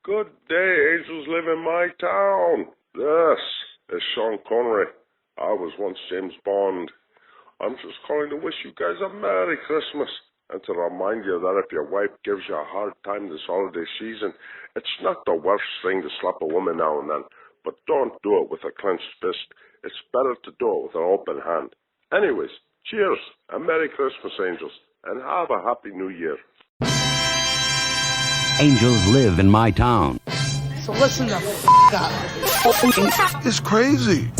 Good day, angels live in my town. This is Sean Connery. I was once James Bond. I'm just calling to wish you guys a Merry Christmas and to remind you that if your wife gives you a hard time this holiday season, it's not the worst thing to slap a woman now and then, but don't do it with a clenched fist. It's better to do it with an open hand. Anyways, cheers and Merry Christmas, angels, and have a Happy New Year. Angels live in my town. So listen the up. It's crazy.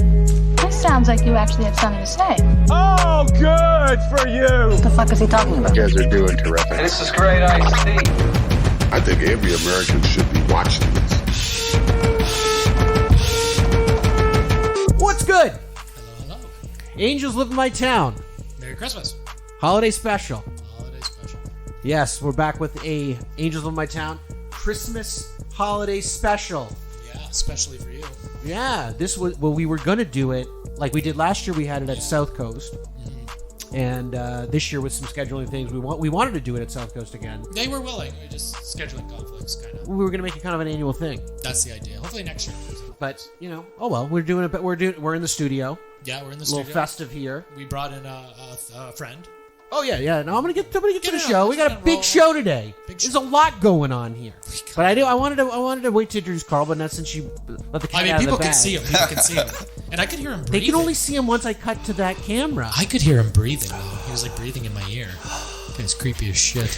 This sounds like you actually have something to say. Oh, good for you. What the fuck is he talking about? You guys are doing terrific. This is great iced tea. I think every American should be watching this. What's good? Hello, hello. Angels live in my town. Merry Christmas. Holiday special. Holiday special. Yes, we're back with a Angels live in my town Christmas holiday special. Yeah, especially for you. Yeah, this was we were gonna do it like we did last year. We had it at South Coast, and this year with some scheduling things, we wanted to do it at South Coast again. They were willing. We just scheduling conflicts, kind of. We were gonna make it kind of an annual thing. That's the idea. Hopefully next year. But oh well, we're doing it. But we're in the studio. Yeah, we're in the A studio. little festive here. We brought in a friend. Oh yeah. No, I'm gonna get to the Get show. it We got a big show today. There's a lot going on here. But I wanted to wait to introduce Carl, but not since you let the cat out of the people bag. can see him. People can see him, and I could hear him breathing. They can only see him once I cut to that camera. I could hear him breathing. Though. He was like breathing in my ear. It's creepy as shit.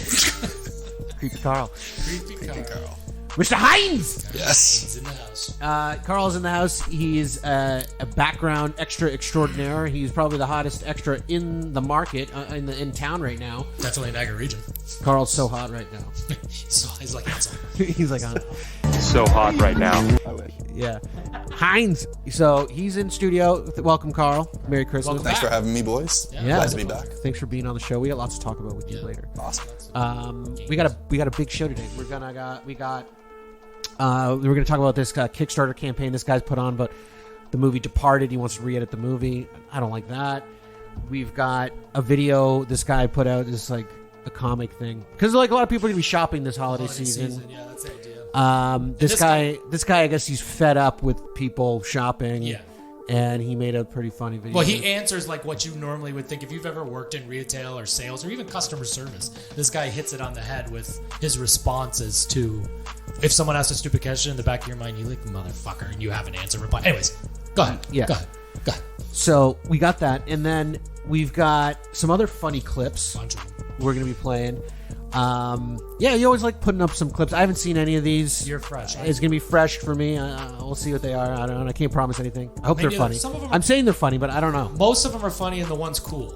Creepy Carl. Creepy Carl. Mr. Hines! Yes. He's in the house. Carl's in the house. He's a background extra extraordinaire. He's probably the hottest extra in the market, in town right now. Definitely Niagara region. Carl's so hot right now. He's like handsome. He's like on. So hot right now. Yeah. Hines. So he's in studio. Welcome, Carl. Merry Christmas. Welcome Thanks for having me, boys. Yeah. Glad to be back. Thanks for being on the show. We got lots to talk about with you later. Awesome. We got a big show today. We're gonna talk about this Kickstarter campaign this guy's put on, but the movie Departed. He wants to re-edit the movie. I don't like that. We've got a video this guy put out. Is like a comic thing because like a lot of people are gonna be shopping this holiday season. Yeah, that's the idea. This guy, I guess he's fed up with people shopping. Yeah. And he made a pretty funny video. Well, he answers like what you normally would think if you've ever worked in retail or sales or even customer service. This guy hits it on the head with his responses to if someone asks a stupid question in the back of your mind, you like motherfucker, and you have an answer reply. Anyways, go ahead. Yeah. Go ahead. So we got that, and then we've got some other funny clips Bunch of them. we're going to be playing. Yeah, you always like putting up some clips. I haven't seen any of these. You're fresh. It's going to be fresh for me. We'll see what they are. I don't know. I can't promise anything. I hope they're funny. Some of them I'm saying they're funny, but I don't know. Most of them are funny, and the one's cool.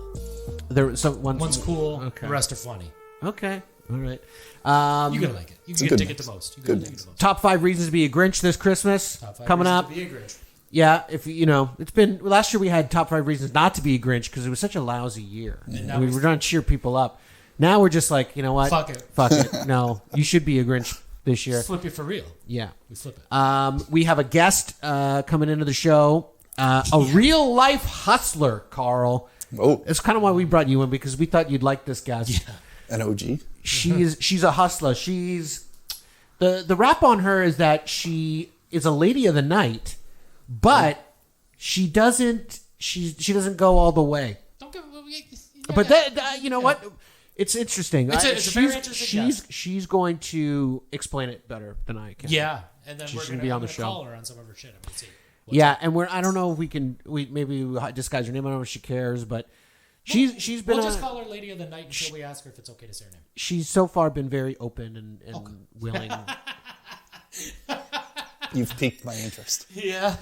One's cool. Okay. The rest are funny. Okay. All right. You're gonna like it. You're gonna dig it the most. Top 5 reasons to be a Grinch this Christmas. Top 5 coming reasons up. to be a Grinch. Yeah, if it's been last year we had top 5 reasons not to be a Grinch because it was such a lousy year. We were trying to cheer people up. Now we're just like, you know what? Fuck it. No, you should be a Grinch this year. Flip it for real. Yeah. We flip it. We have a guest coming into the show. A real life hustler, Carl. Oh. It's kind of why we brought you in because we thought you'd like this guest. Yeah. An OG. She's a hustler. She's the rap on her is that she is a lady of the night, but she doesn't go all the way. Don't give. But that you know what? It's interesting. It's a very interesting guest. She's going to explain it better than I can. Yeah, and then she's we're gonna be on the show. Call her on some of her shit. I'm gonna see. Yeah, and I don't know if we maybe disguise her name. I don't know if she cares, but she's been. We'll just call her Lady of the Night until we ask her if it's okay to say her name. She's so far been very open and willing. You've piqued my interest. Yeah.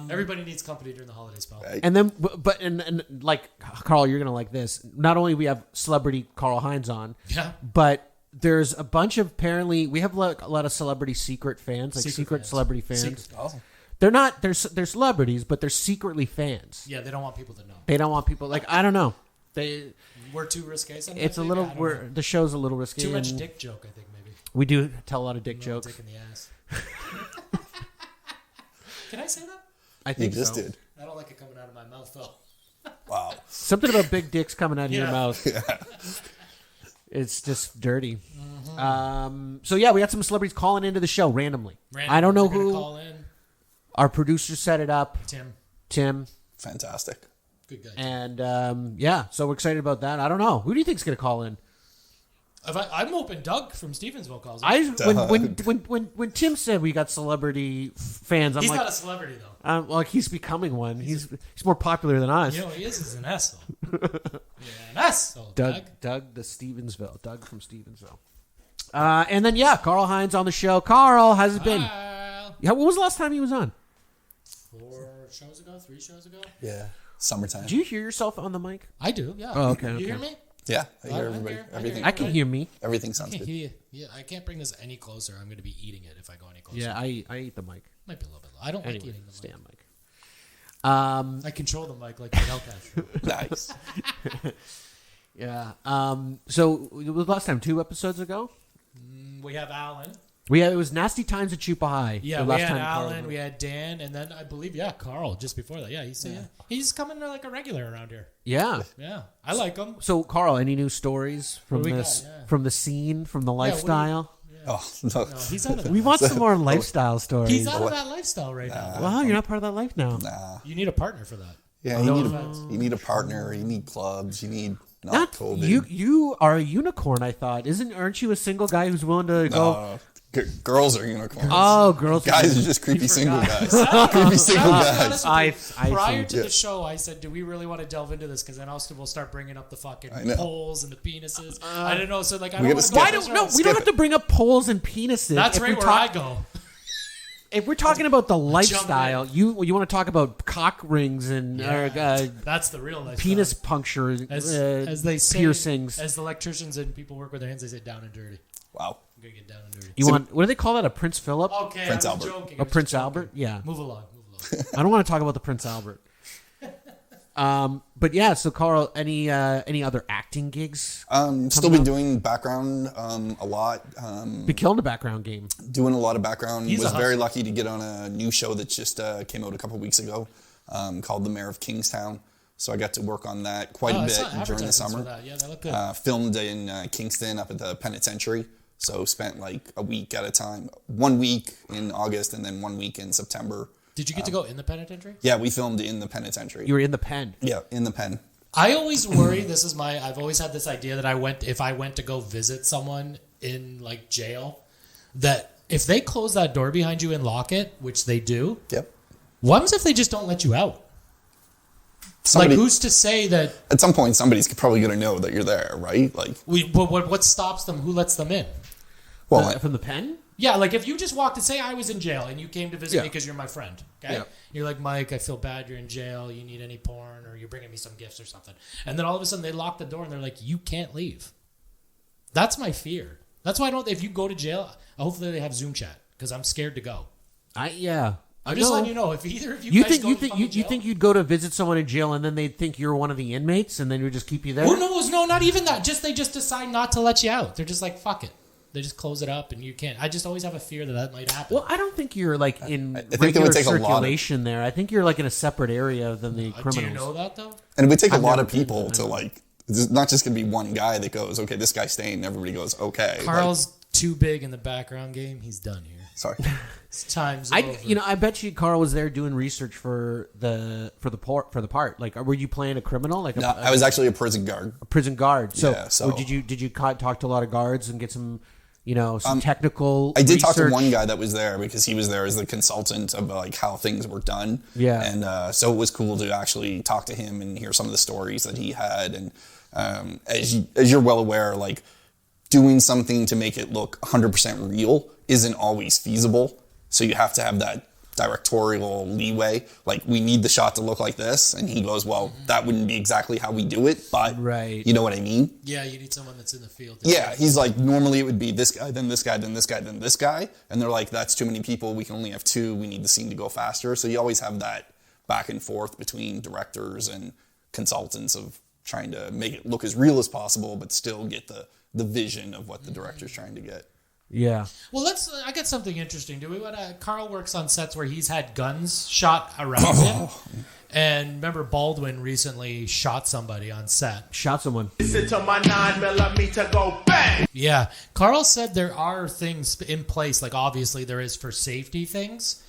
Everybody needs company during the holiday spell. And then, and like Carl, you're gonna like this. Not only we have celebrity Carl Hines on, yeah, but there's a bunch of we have a lot of celebrity secret fans, like secret celebrity fans. They're not they're celebrities, but they're secretly fans. Yeah, they don't want people to know. They don't want people I don't know. We're too risque. It's a little. The show's a little risky. Too much dick joke, I think maybe. We do tell a lot of dick jokes. Dick in the ass. Can I say that? I think you just so. did. I don't like it coming out of my mouth though. Wow. Something about big dicks coming out of your mouth. Yeah. It's just dirty. So yeah, we got some celebrities calling into the show randomly. I don't know We're gonna who. call in. Our producer set it up. Tim. Fantastic. Good guy. And yeah, so we're excited about that. I don't know. Who do you think's going to call in? I'm hoping Doug from Stevensville calls in. When Tim said we got celebrity fans, I'm He's like, not a celebrity though. well, he's becoming one. He's more popular than us. You know he is an asshole. An asshole. Doug from Stevensville. And then Carl Hines on the show. Carl, how's it been? Yeah, when was the last time he was on? 3 shows ago. Yeah, summertime. Do you hear yourself on the mic? I do. Yeah. Oh, okay. You hear me? Yeah, I hear everybody. Everything. I can hear me. Everything sounds good. Yeah, I can't bring this any closer. I'm going to be eating it if I go any closer. Yeah, I eat the mic. Might be a little bit low. I don't like eating the mic. Stay on mic. I control the mic like the Hellcat. Nice. Yeah. So it was last time 2 episodes ago. We have Alan. It was Nasty Times at Chupa High. Yeah, we had Alan, we had Dan, and then I believe Carl just before that. Yeah, he's coming to like a regular around here. Yeah. Yeah, I like him. So Carl, any new stories from from the scene, from the lifestyle? Oh no, he's out of that. We want some more lifestyle stories. He's out of that lifestyle right now. Well, you're not part of that life now. Nah. You need a partner for that. Yeah, you need a partner. You need clubs. You need not COVID. You are a unicorn. I thought. Aren't you a single guy who's willing to go? Girls are unicorns. Oh, girls. Guys are just creepy single guys. Creepy single guys. Prior to the show, I said, "Do we really want to delve into this?" Because then also we'll start bringing up the fucking poles and the penises. I don't know. So like, I don't want to. Why don't no? We don't have to bring up poles and penises. That's right where I go. If we're talking about the lifestyle, you want to talk about cock rings and that's the real lifestyle. Penis puncture, as they say, piercings. As the electricians and people work with their hands, they say down and dirty. Wow. I'm gonna get down and dirty. You want? What do they call that? A Prince Philip? Okay, Prince I was Albert. joking. A Prince Albert? Yeah. Move along. I don't want to talk about the Prince Albert. But yeah, so Carl, any other acting gigs? Still been doing background a lot. Been killing the background game. Doing a lot of background. He's was very lucky to get on a new show that just came out a couple weeks ago, called The Mayor of Kingstown. So I got to work on that quite a bit during the summer. Yeah, that looked good. Filmed in Kingston up at the penitentiary. So spent like a week at a time. 1 week in August and then 1 week in September. Did you get to go in the penitentiary? Yeah, we filmed in the penitentiary. You were in the pen. Yeah, in the pen. I always worry. I've always had this idea that if I went to go visit someone in like jail, that if they close that door behind you and lock it, which they do. Yep. What happens if they just don't let you out? Who's to say that? At some point, somebody's probably going to know that you're there, right? Like, what stops them? Who lets them in? Well, From the pen? Yeah, like if you just walked and say I was in jail and you came to visit me Yeah. because you're my friend, okay? Yeah. You're like, Mike, I feel bad you're in jail. You need any porn or you're bringing me some gifts or something. And then all of a sudden they lock the door and they're like, you can't leave. That's my fear. That's why if you go to jail, hopefully they have Zoom chat because I'm scared to go. I'm just letting you know if either of you you guys think you think you'd go to visit someone in jail and then they'd think you're one of the inmates and then we would just keep you there? No, not even that. They just decide not to let you out. They're just like, fuck it. They just close it up and you can't. I just always have a fear that might happen. Well, I don't think you're like in I think regular it would take circulation there. I think you're like in a separate area than the criminals. Do you know that though? and it would take a lot of people to like. It's not just going to be one guy that goes, okay, this guy's staying. And everybody goes, okay. Carl's too big in the background game. He's done here. Sorry. It's time's over. I bet you Carl was there doing research for the part. Like, were you playing a criminal? Like, No, I was actually a prison guard. a prison guard. So, Yeah, so- did you talk to a lot of guards and get some, some technical? I did talk to research? one guy that was there because he was there as the consultant of like how things were done. Yeah. And so it was cool to actually talk to him and hear some of the stories that he had. And as you're well aware, like doing something to make it look 100% real isn't always feasible. So you have to have that directorial leeway. Like, we need the shot to look like this. And he goes, well, that wouldn't be exactly how we do it, but Right. you know what I mean? Yeah, you need someone that's in the field. Yeah, he's like, normally it would be this guy, then this guy, then this guy, then this guy. And they're like, that's too many people. We can only have 2. We need the scene to go faster. So you always have that back and forth between directors and consultants of trying to make it look as real as possible, but still get the vision of what the director's trying to get. Yeah. Well, I got something interesting. Carl works on sets where he's had guns shot around him. And remember, Baldwin recently shot somebody on set. Shot someone. Listen to my 9mm go bang. Yeah. Carl said there are things in place, like obviously there is for safety things.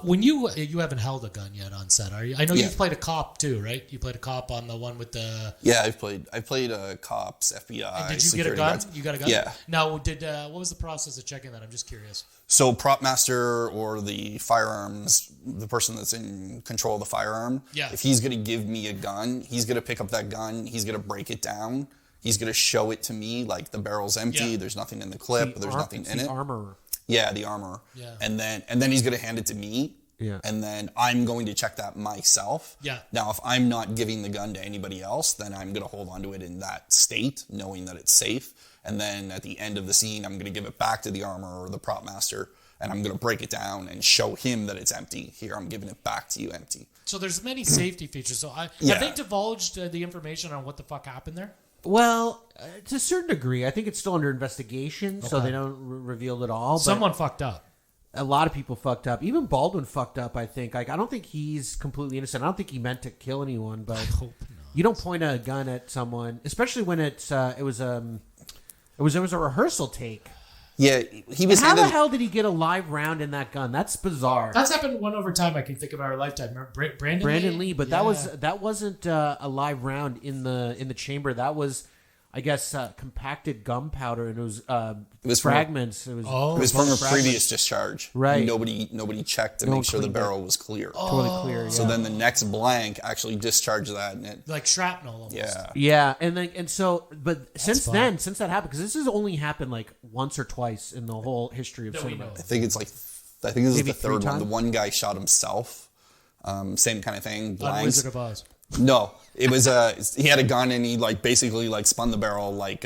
When you haven't held a gun yet on set, are you? I know you've played a cop too, right? You played a cop on the one with the... Yeah, I've played cops, FBI, and did you get a gun? guards. You got a gun? Yeah. Now, what was the process of checking that? I'm just curious. So prop master or the firearms, the person that's in control of the firearm, if he's going to give me a gun, he's going to pick up that gun, he's going to break it down, he's going to show it to me, like the barrel's empty, there's nothing in the clip, there's nothing in it. Armorer. Yeah, the armor. Yeah. And then he's going to hand it to me. Yeah. And then I'm going to check that myself. Yeah. Now, if I'm not giving the gun to anybody else, then I'm going to hold onto it in that state, knowing that it's safe. And then at the end of the scene, I'm going to give it back to the armor or the prop master, and I'm going to break it down and show him that it's empty. Here, I'm giving it back to you empty. So there's many safety features. So have they divulged the information on what the fuck happened there? Well, to a certain degree. I think it's still under investigation, so they don't reveal it all. Someone fucked up. A lot of people fucked up. Even Baldwin fucked up, I think. Like, I don't think he's completely innocent. I don't think he meant to kill anyone, but I hope not. You don't point a gun at someone, especially when it was a rehearsal take. Yeah, he was. How the hell did he get a live round in that gun? That's bizarre. That's happened one over time. I can think of our lifetime. Remember Brandon Lee? But that wasn't a live round in the chamber. That was, I guess, compacted gunpowder, and it was fragments. It was from a previous discharge. Right. Nobody checked to make sure the barrel was clear. Totally clear. Yeah. So then the next blank actually discharged that, and it, like shrapnel. Almost. Yeah. Yeah, but since that happened, because this has only happened like once or twice in the whole history of cinema. I think this is the third one. The one guy shot himself. Same kind of thing. Blanks. Wizard of Oz. No, it was he had a gun and he basically spun the barrel like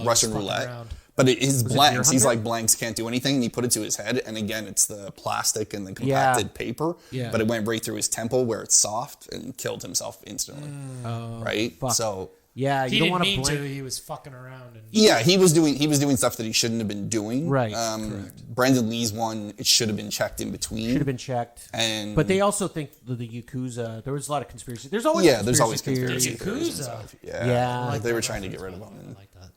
Russian roulette. Around. But his blanks, he's like, blanks can't do anything. And he put it to his head, and again, it's the plastic and the compacted paper. Yeah. But it went right through his temple where it's soft and killed himself instantly. Right? Fuck. So yeah, he you don't didn't want mean to. He was fucking around. Yeah, he was doing stuff that he shouldn't have been doing. Right. Correct. Brandon Lee's one, it should have been checked in between. Should have been checked. But they also think the Yakuza. There was a lot of conspiracy. There's always conspiracy theories. Yakuza. Yeah. They were trying to get rid of him. I like that.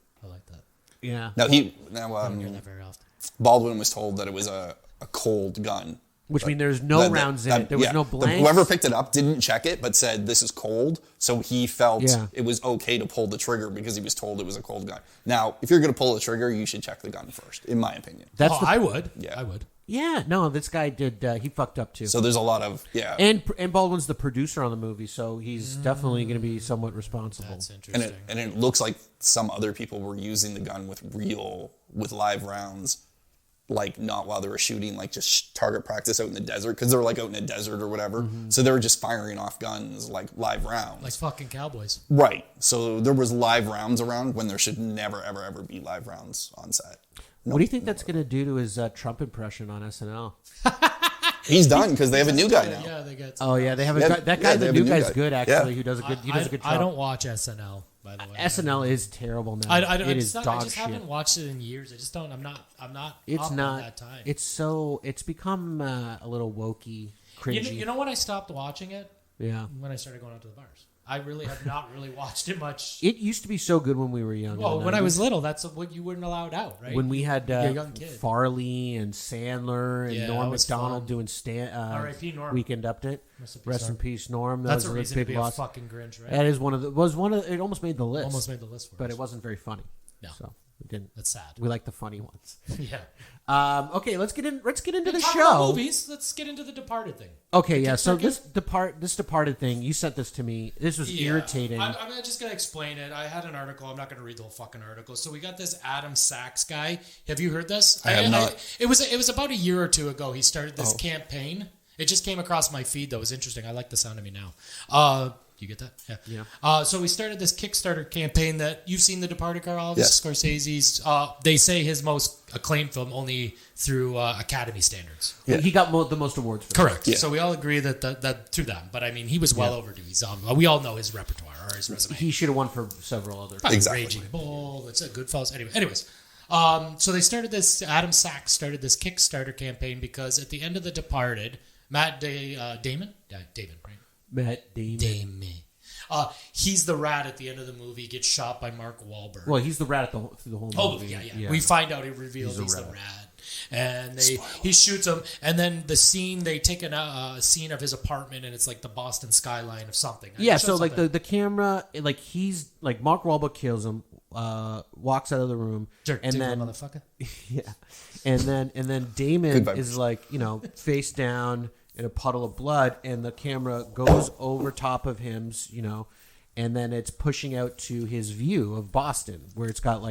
Yeah. I don't hear that very often. Baldwin was told that it was a cold gun. Which means there's no rounds in it. There was no blanks. Whoever picked it up didn't check it, but said this is cold. So he felt it was okay to pull the trigger because he was told it was a cold gun. Now, if you're going to pull the trigger, you should check the gun first, in my opinion. I would. Yeah. I would. Yeah, no, this guy did. He fucked up too. So there's a lot of and Baldwin's the producer on the movie, so he's definitely going to be somewhat responsible. That's interesting. And it looks like some other people were using the gun with live rounds, like not while they were shooting, like just target practice out in the desert, because they were like out in a desert or whatever. Mm-hmm. So they were just firing off guns like live rounds, like fucking cowboys. Right. So there was live rounds around when there should never ever ever be live rounds on set. What do you think that's going to do to his Trump impression on SNL? He's done because they have a new guy now. Yeah, they get. They have a guy. That guy, the new guy's good actually. Who does a good. He does a good job. I don't watch SNL. By the way, SNL is terrible now. I just shit. haven't watched it in years. I just don't. I'm not. It's up not. on that time. It's become a little wokey, cringy. You know when I stopped watching it? Yeah. When I started going out to the bars. I really have not really watched it much. It used to be so good when we were young. Well, when I was little, that's what you weren't allowed out, right? When we had young kid. Farley and Sandler and Norm Macdonald doing R.I.P. Norm. Weekend Update. Rest in peace, Norm. That's a reason to be a fucking Grinch, right? That is one of the. It almost made the list. Almost made the list for us. But it wasn't very funny. No. So we didn't. That's sad. We like the funny ones. Yeah. Okay, let's get into the Talk show. about movies. Let's get into the Departed thing. Okay, yeah. So this Departed thing, you sent this to me. This was irritating. I'm just gonna explain it. I had an article. I'm not gonna read the whole fucking article. So we got this Adam Sachs guy. Have you heard this? I have not. It was about a year or two ago. He started this campaign. It just came across my feed though. It was interesting. I like the sound of me now. You get that? Yeah. So we started this Kickstarter campaign that you've seen, The Departed, Carl. Yes. Scorsese's. They say his most acclaimed film only through Academy standards. Yeah. He got the most awards for Correct. that. Yeah. So we all agree that through them. But I mean, he was well overdue. We all know his repertoire or his resume. He should have won for several other. Exactly. Raging Bull. It's a Goodfellas. Anyways. So they started this. Adam Sachs started this Kickstarter campaign because at the end of The Departed, Damon? Damon, right? Matt Damon. He's the rat at the end of the movie. He gets shot by Mark Wahlberg. Well, he's the rat through the whole movie. Yeah. We find out, he reveals he's the rat. And he shoots him, and then the scene, they take a scene of his apartment, and it's like the Boston skyline of something. Yeah, so like the camera, like he's like Mark Wahlberg kills him, walks out of the room, and then motherfucker. Yeah, and then Damon is like, you know, face down in a puddle of blood, and the camera goes over top of him, you know, and then it's pushing out to his view of Boston, where it's got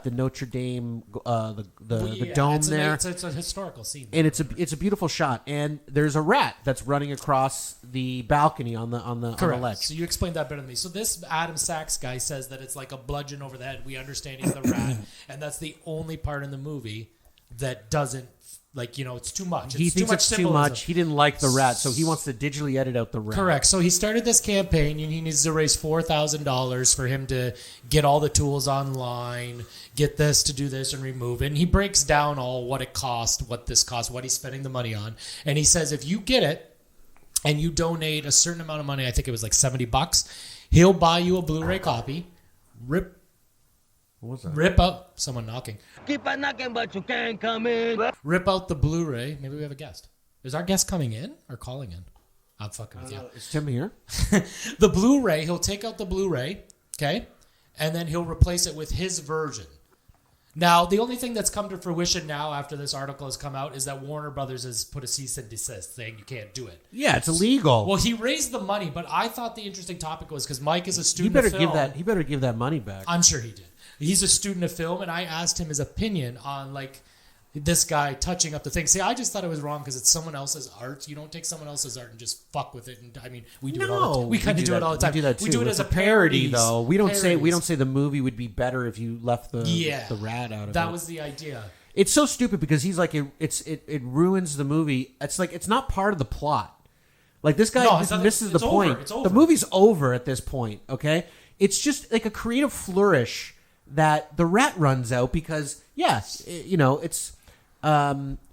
the Notre Dame, the dome there. It's a historical scene, and it's a beautiful shot. And there's a rat that's running across the balcony on the ledge. So you explained that better than me. So this Adam Sachs guy says that it's like a bludgeon over the head. We understand he's the rat, and that's the only part in the movie that doesn't, like, you know, it's too much. He thinks it's too much. He didn't like the rat, so he wants to digitally edit out the rat. Correct. So he started this campaign, and he needs to raise $4,000 for him to get all the tools online, get this to do this and remove it. And he breaks down all what it cost, what this costs, what he's spending the money on. And he says if you get it and you donate a certain amount of money, I think it was like $70, he'll buy you a Blu-ray copy, rip out someone knocking. Keep on knocking, but you can't come in. Rip out the Blu-ray. Maybe we have a guest. Is our guest coming in or calling in? I'm fucking with you. Is Tim here? The Blu-ray, he'll take out the Blu-ray, okay? And then he'll replace it with his version. Now, the only thing that's come to fruition now after this article has come out is that Warner Brothers has put a cease and desist saying you can't do it. Yeah, it's illegal. Well, he raised the money, but I thought the interesting topic was because Mike is a student of film. He better give that money back. I'm sure he did. He's a student of film, and I asked him his opinion on, like, this guy touching up the thing. See, I just thought it was wrong because it's someone else's art. You don't take someone else's art and just fuck with it. And I mean, we do it all the time. We kind of do it all the time. We do that too. We do it it's as a parody, though. We don't parodies. say the movie would be better if you left the rat out of it. That was the idea. It's so stupid because he's like it ruins the movie. It's like it's not part of the plot. Like this guy misses the point. It's over. The movie's over at this point. Okay, it's just like a creative flourish that the rat runs out because you know, it's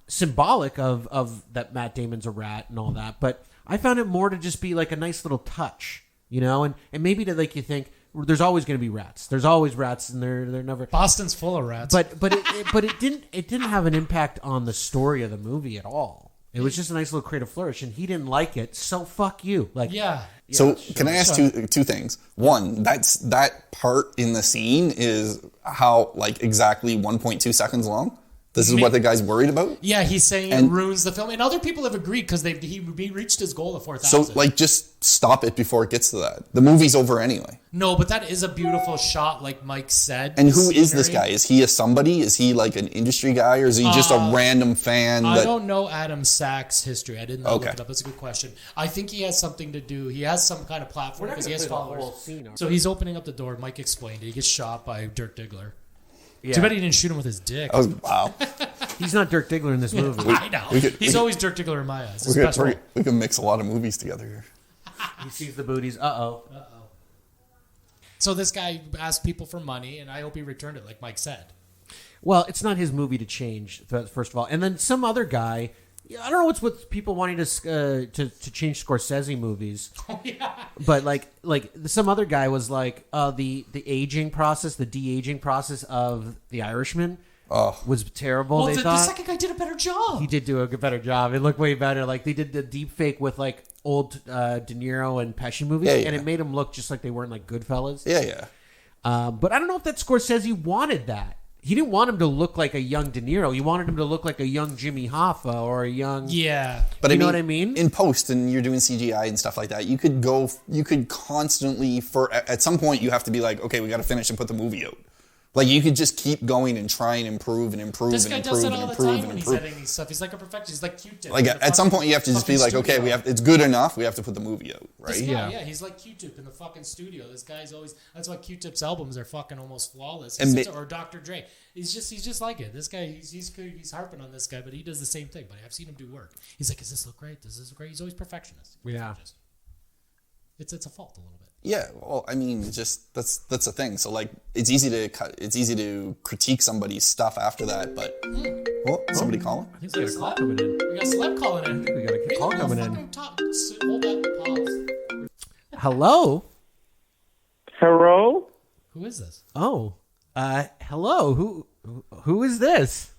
symbolic of that Matt Damon's a rat and all that, but I found it more to just be like a nice little touch, you know, and maybe to like you think there's always going to be rats. There's always rats, and they're never. Boston's full of rats. But it didn't have an impact on the story of the movie at all. It was just a nice little creative flourish, and he didn't like it. So fuck you. Like So can I ask two things? One, that part in the scene is how like exactly 1.2 seconds long. This is what the guy's worried about? Yeah, he's saying it ruins the film. And other people have agreed because he reached his goal of 4,000. So, like, just stop it before it gets to that. The movie's over anyway. No, but that is a beautiful shot, like Mike said. And who is this guy? Is he a somebody? Is he, like, an industry guy? Or is he just a random fan? I don't know Adam Sachs' history. I didn't look it up. That's a good question. I think he has something to do. He has some kind of platform because he has followers. So he's opening up the door. Mike explained it. He gets shot by Dirk Diggler. Yeah. Too bad he didn't shoot him with his dick. Wow. He's not Dirk Diggler in this movie. I know. He's always Dirk Diggler in my eyes. We can mix a lot of movies together here. He sees the booties. So this guy asked people for money, and I hope he returned it, like Mike said. Well, it's not his movie to change, first of all. And then some other guy... I don't know what's with people wanting to change Scorsese movies. Oh, yeah. But like some other guy was like the aging process, the de-aging process of The Irishman was terrible. Well, they the thought second guy did a better job. He did do a better job. It looked way better. Like they did the deep fake with like old De Niro and Pesci movies, and it made them look just like they weren't like Goodfellas. Yeah. But I don't know if that Scorsese wanted that. He didn't want him to look like a young De Niro. He wanted him to look like a young Jimmy Hoffa or a young... Yeah. But you know what I mean? In post, and you're doing CGI and stuff like that, you could constantly, at some point, you have to be like, okay, we got to finish and put the movie out. Like, you could just keep going and try and improve and improve this and guy improve does it and all improve the and time when improve. he's editing these stuff. He's like a perfectionist. He's like Q-Tip. Like, at some point, you have to just be like, okay, it's good enough. We have to put the movie out, right? This guy, he's like Q-Tip in the fucking studio. This guy's always... That's why Q-Tip's albums are fucking almost flawless. Or Dr. Dre. He's just like it. This guy, he's harping on this guy, but he does the same thing. But I've seen him do work. He's like, does this look great? Does this look great? He's always perfectionist. Yeah. It's a fault a little bit. Yeah, well, I mean, just that's the thing. So like, it's easy to critique somebody's stuff after that. But somebody calling? I think we got a call coming in. We got a celeb calling in. I think we got a call coming in. Hold that. Pause. Hello. Hello? Who is this? Oh, hello. Who is this?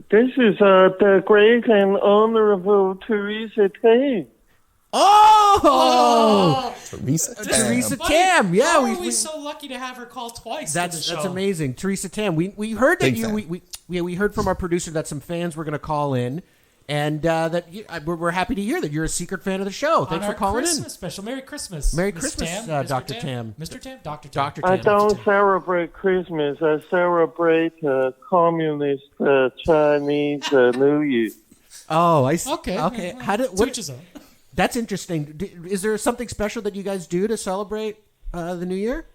This is the great and honorable Teresa Tate. Oh! Teresa Tam. Yeah, How are we so lucky to have her call twice? That's to the show? that's amazing. Teresa Tam. We heard that Big we heard from our producer that some fans were going to call in, and that we're happy to hear that you're a secret fan of the show. Thanks On for calling Christmas in. Special. Merry Christmas. Merry Miss Christmas, Tam, Dr. Tam. Mr. Tam? Dr. Tam. Dr. Tam. I don't celebrate Christmas. I celebrate communist Chinese New Year. Oh, I see. Okay. Okay. How did To each his own. That's interesting. Is there something special that you guys do to celebrate the New Year?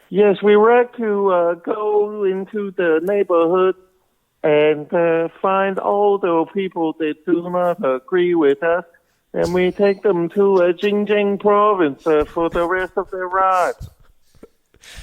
Yes, we like to go into the neighborhood and find all the people that do not agree with us, and we take them to Xinjiang province for the rest of their lives.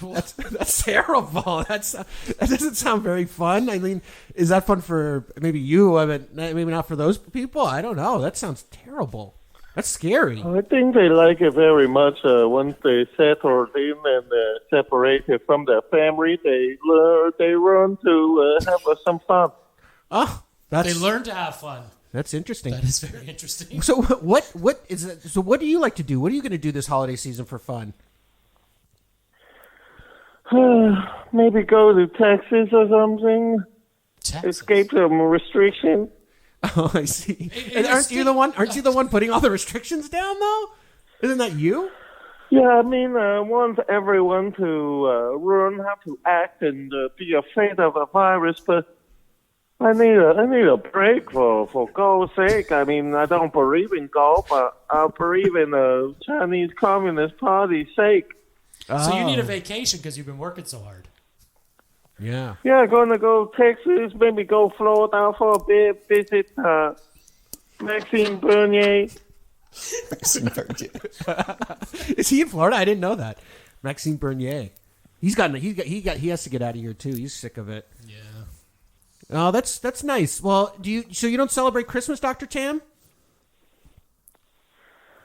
That's terrible. That doesn't sound very fun. I mean, is that fun for maybe you? I mean, maybe not for those people. I don't know. That sounds terrible. That's scary. I think they like it very much. Once they settled in and separated from their family, they learn to have some fun. Oh, They learn to have fun. That's interesting. That is very interesting. So what is it? So what do you like to do? What are you going to do this holiday season for fun? Maybe go to Texas or something. Escape some restriction. Oh, I see. And aren't you the one putting all the restrictions down, though? Isn't that you? Yeah, I mean, I want everyone to learn how to act and be afraid of a virus, but I need a break for God's sake. I mean, I don't believe in God, but I believe in the Chinese Communist Party's sake. So you need a vacation because you've been working so hard. Yeah. Yeah, gonna go Texas, maybe go Florida for a bit, visit Maxime Bernier. Maxime Bernier. Is he in Florida? I didn't know that. Maxime Bernier. He has to get out of here too. He's sick of it. Yeah. Oh, that's nice. Well, so you don't celebrate Christmas, Dr. Tam?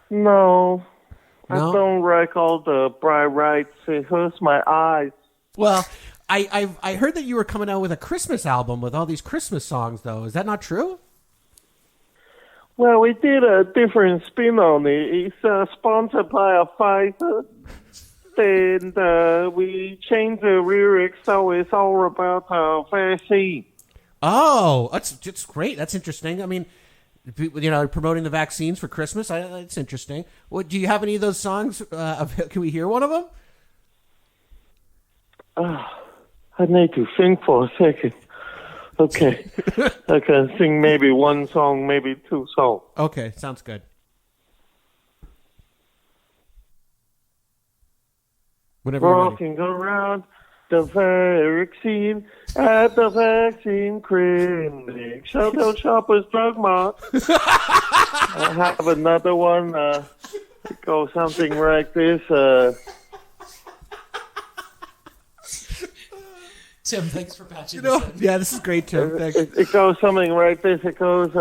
No. I No? don't like all the bright lights. It hurts my eyes. Well, I heard that you were coming out with a Christmas album with all these Christmas songs, though. Is that not true? Well, we did a different spin on it. It's sponsored by a Pfizer. And we changed the lyrics so it's all about vaccine. Oh, that's great. That's interesting. I mean, promoting the vaccines for Christmas. It's interesting. Well, do you have any of those songs? Can we hear one of them? I need to think for a second. Okay. I can sing maybe one song, maybe two songs. Okay, sounds good. Whenever you're ready. Walking around the vaccine at the vaccine clinic. Shuttle Shoppers Drug Mart. I have another one. It goes something like this. Tim, thanks for patching this in. Yeah, this is great, Tim. Thanks. It goes something like this. It goes,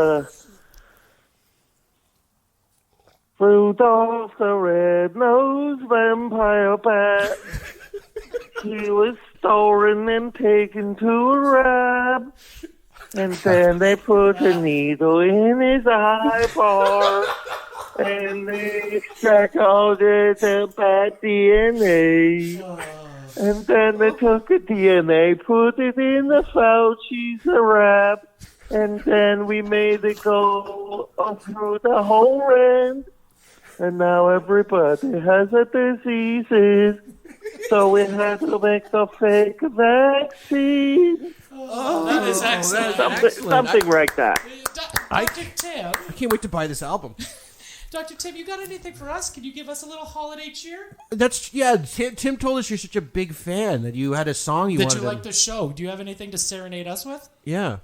Rudolph the Red-Nosed Vampire Bat. He was stolen and taken to a lab. And then they put a needle in his eyeball. And they extract all the bad DNA. And then they took the DNA, put it in the Fauci's wrap. And then we made it go through the whole end. And now everybody has a disease. So we had to make a fake vaccine. Oh, that is excellent. Something like that. Dr. Tim. I can't wait to buy this album. Dr. Tim, you got anything for us? Can you give us a little holiday cheer? Tim told us you're such a big fan that you had a song you wanted. That you like the show. Do you have anything to serenade us with? Yeah.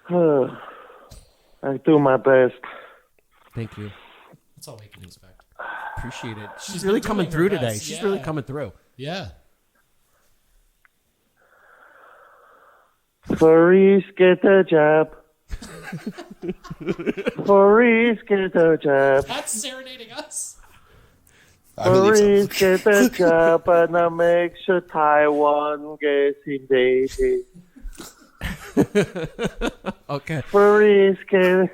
I do my best. Thank you. That's all we can expect. Appreciate it. She's She's really been coming doing through her today. best, She's yeah. really coming through. Yeah. Furries get the job. Furries get the job. That's serenading us. I believe Furries get the job, and I make sure Taiwan gets invaded. Okay. Furries get...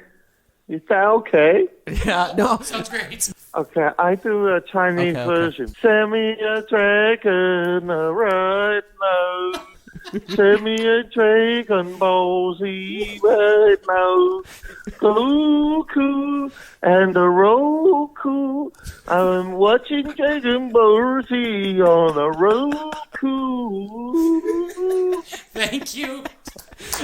Is that okay? Yeah, no. Sounds great. Okay, I do a Chinese version. Send me a dragon right now. Send me a Dragon Ball Z right now. Goku and the Roku. I'm watching Dragon Ball Z on the Roku. Thank you.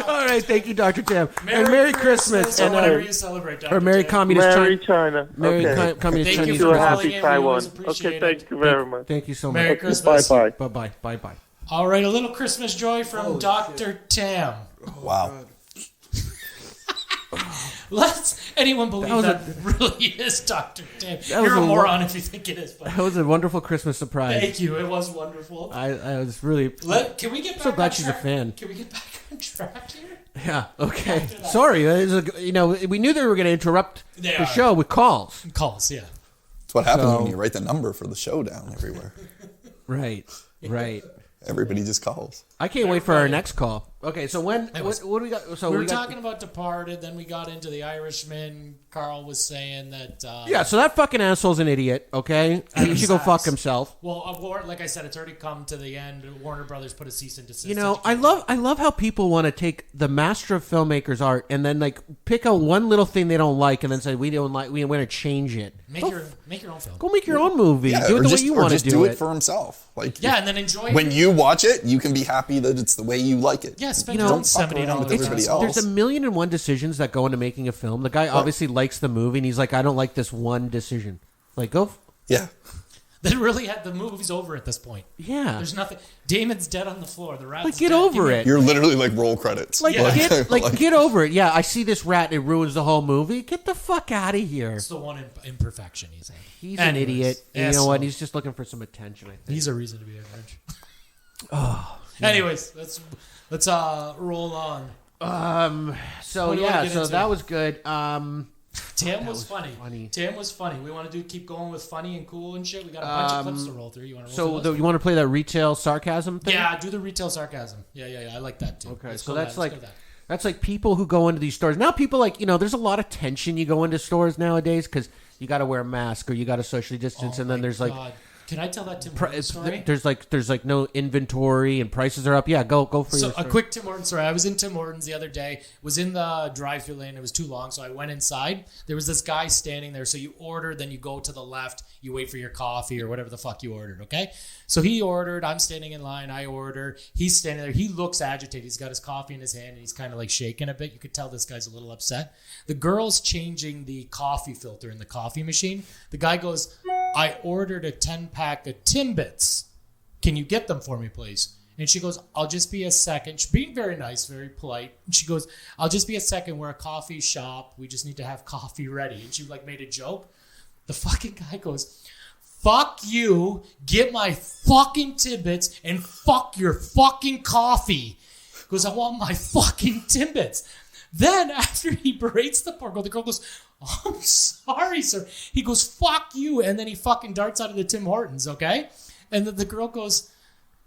All right, thank you, Dr. Tam. Merry and Merry Christmas. or And, whatever you celebrate, Dr. or Merry Tam. Communist Merry China. China. Merry Okay. Communist Thank Chinese. you for Happy calling in. We Taiwan. always appreciate Okay, it. thank you very much. Thank you so much. Merry Christmas. Bye-bye. Bye-bye. Bye-bye. All right, a little Christmas joy from Dr. Tam. Wow. Let's anyone believe was that really is Dr. Tam. was You're a a moron if you think it is. But That was a wonderful Christmas surprise. thank you. It was wonderful. I was really... Can we get back so glad on she's a track? fan. Can we get back on track here? Yeah, okay. Sorry, we knew they were going to interrupt They the are. show with calls. Calls, yeah. That's what happens So- when you write the number for the show down everywhere. Right. Everybody just calls. I can't wait for our next call. Okay, so what do we got? So we were got, talking about Departed, then we got into The Irishman. Carl was saying that... Yeah, so that fucking asshole's an idiot, okay? He should go fuck himself. Well, like I said, it's already come to the end. Warner Brothers put a cease and desist. You know, I love how people want to take the master of filmmakers' art and then like pick out one little thing they don't like and then say we want to change it. Make your own film. Go make your own movie. Yeah, do it or the just, way you or want to just do it for himself. Like and then enjoy when it. you watch it, you can be happy that it's the way you like it. Yeah, spend Don't fuck $70 around with everybody else. There's a million and one decisions that go into making a film. The guy obviously likes the movie, and he's like, I don't like this one decision. Like, go. Yeah. They really had the movie's over at this point. Yeah. There's nothing. Damon's dead on the floor. The rat's Like, get dead. over it. You're literally like roll credits. Like, get over it. Yeah, I see this rat, it ruins the whole movie. Get the fuck out of here. It's the one imperfection he's in. He's an idiot. And you know so what? He's just looking for some attention, I think. He's a reason to be a Grinch. Oh. Yeah. Anyways, let's roll on. So What do you wanna yeah, get so into? that was good. Tam was funny. Tam was funny. We want to keep going with funny and cool and shit. We got a bunch of clips to roll through. You want to roll through those? You want to play that retail sarcasm thing? Yeah, do the retail sarcasm. Yeah. I like that too. Okay, Let's so go that's that. Let's like go that. that's like people who go into these stores. Now people like, there's a lot of tension. You go into stores nowadays because you got to wear a mask or you got to socially distance, and then there's like. God. Can I tell that Tim Hortons story? There's like no inventory and prices are up. Yeah, go for your So a story. quick Tim Hortons story. I was in Tim Hortons the other day. Was in the drive-thru lane. It was too long, so I went inside. There was this guy standing there. So you order, then you go to the left. You wait for your coffee or whatever the fuck you ordered. Okay. So he ordered. I'm standing in line. I order. He's standing there. He looks agitated. He's got his coffee in his hand and he's kind of like shaking a bit. You could tell this guy's a little upset. The girl's changing the coffee filter in the coffee machine. The guy goes, I ordered a 10-pack of Timbits. Can you get them for me, please? And she goes, I'll just be a second. She's being very nice, very polite. And she goes, I'll just be a second. We're a coffee shop. We just need to have coffee ready. And she like made a joke. The fucking guy goes, fuck you, get my fucking Timbits, and fuck your fucking coffee. He goes, I want my fucking Timbits. Then after he berates the poor girl, the girl goes, oh, I'm sorry, sir. He goes, fuck you. And then he fucking darts out of the Tim Hortons, okay? And then the girl goes,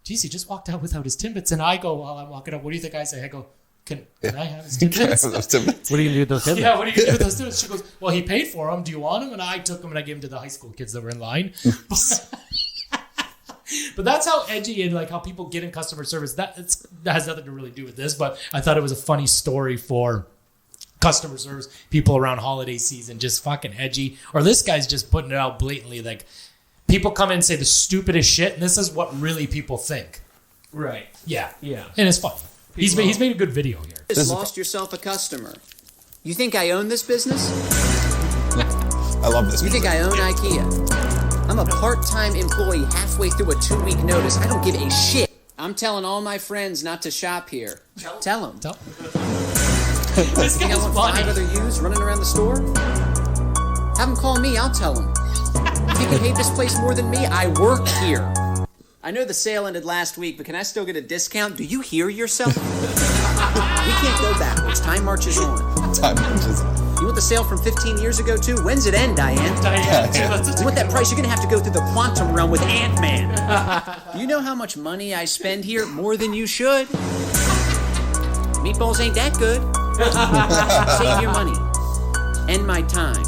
geez, he just walked out without his Timbits. And I go, while I'm walking up, what do you think I say? I go, can I have his Timbits? What are you going to do with those Timbits? Yeah, what are you going to do with those Timbits? She goes, well, he paid for them. Do you want them? And I took them and I gave them to the high school kids that were in line. But that's how edgy and like how people get in customer service. That has nothing to really do with this, but I thought it was a funny story for customer service people around holiday season, just fucking edgy. Or this guy's just putting it out blatantly. Like people come in and say the stupidest shit, and this is what really people think. Right. Yeah. Yeah. And it's funny. He's made a good video here. Just lost yourself a customer. You think I own this business? I love this. You think I own IKEA? I'm a part-time employee halfway through a 2-week notice. I don't give a shit. I'm telling all my friends not to shop here. Tell them. This Think I guy's want funny. 5 other yous running around the store? Have him call me, I'll tell him. You think you hate this place more than me? I work here. I know the sale ended last week, but can I still get a discount? Do you hear yourself? We can't go backwards. Time marches on. Time marches on. You want the sale from 15 years ago, too? When's it end, Diane? You want that price? You're going to have to go through the quantum realm with Ant-Man. You know how much money I spend here? More than you should. Meatballs ain't that good. Save your money. End my time.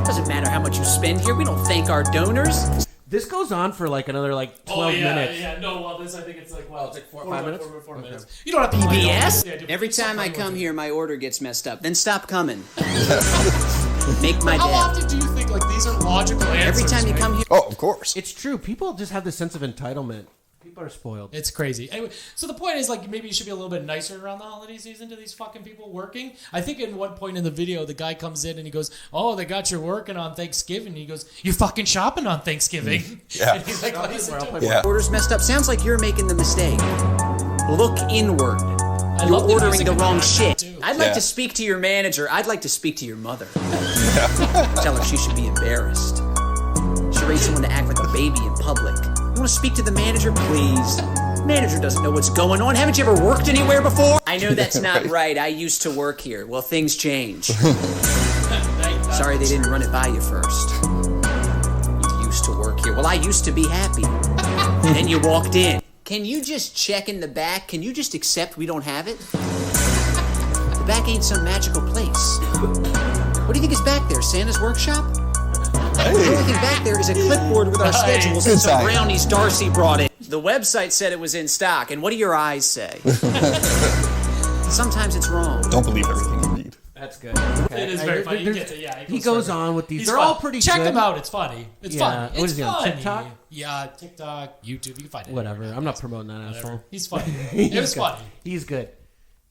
Doesn't matter how much you spend here. We don't thank our donors. This goes on for like another 12 minutes. Yeah, no, well, this I think it's like, it's like 5 minutes? Four Okay. minutes. You don't have to PBS? Every time I come here, my order gets messed up. Then stop coming. Make my How day. often do you think like these are logical answers? Every time you come here. Oh, of course. It's true. People just have this sense of entitlement. People are spoiled. It's crazy. Anyway, so the point is, like, maybe you should be a little bit nicer around the holiday season to these fucking people working. I think at one point in the video, the guy comes in and he goes, "Oh, they got you working on Thanksgiving." And he goes, "You're fucking shopping on Thanksgiving." Yeah. And he's like, "Listen to me." Yeah. Order's messed up. Sounds like you're making the mistake. Look inward. I You're love the ordering music the in the wrong background, shit. too. I'd like Yeah. to speak to your manager. I'd like to speak to your mother. Tell her she should be embarrassed. She raised someone to act like a baby in public. You want to speak to the manager, please? Manager doesn't know what's going on. Haven't you ever worked anywhere before? I know that's not right. I used to work here. Well, things change. Sorry they didn't run it by you first. You used to work here. Well, I used to be happy. Then you walked in. Can you just check in the back? Can you just accept we don't have it? The back ain't some magical place. What do you think is back there? Santa's workshop? The only thing back there is a clipboard with our schedules and some brownies Darcy brought in. The website said it was in stock, and what do your eyes say? Sometimes it's wrong. Don't believe everything you read. That's good. Okay. It is very funny. You get it, yeah, He goes on with these. He's They're fun. all pretty Check good. them out. It's funny. It's Yeah. funny. What It's is he on, funny. TikTok? Yeah, TikTok, YouTube. You can find it. Whatever. I'm not promoting that asshole. He's funny. It was good. funny. He's good.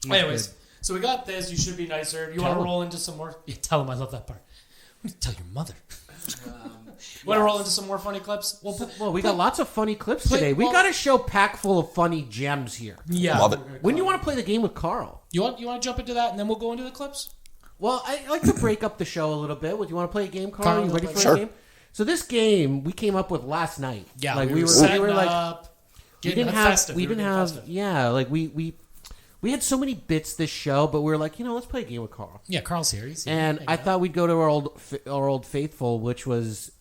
He's Anyways, good. so we got this. You should be nicer. You Tell want to him. roll into some more? Yeah, tell him I love that part. I'm gonna tell your mother. Want to roll into some more funny clips? Well, we got lots of funny clips today. We got a show packed full of funny gems here. Yeah, Love it. When do you want to play the game with Carl? You want to jump into that, and then we'll go into the clips. Well, I like to break up the show a little bit. Do you want to play a game, Carl? Carl, You ready for Sure. a game? So this game we came up with last night. Yeah, like we were setting like up. we didn't have yeah, like we had so many bits this show, but we were like, let's play a game with Carl. Yeah, Carl's here. He's here. And I thought we'd go to our old faithful, which was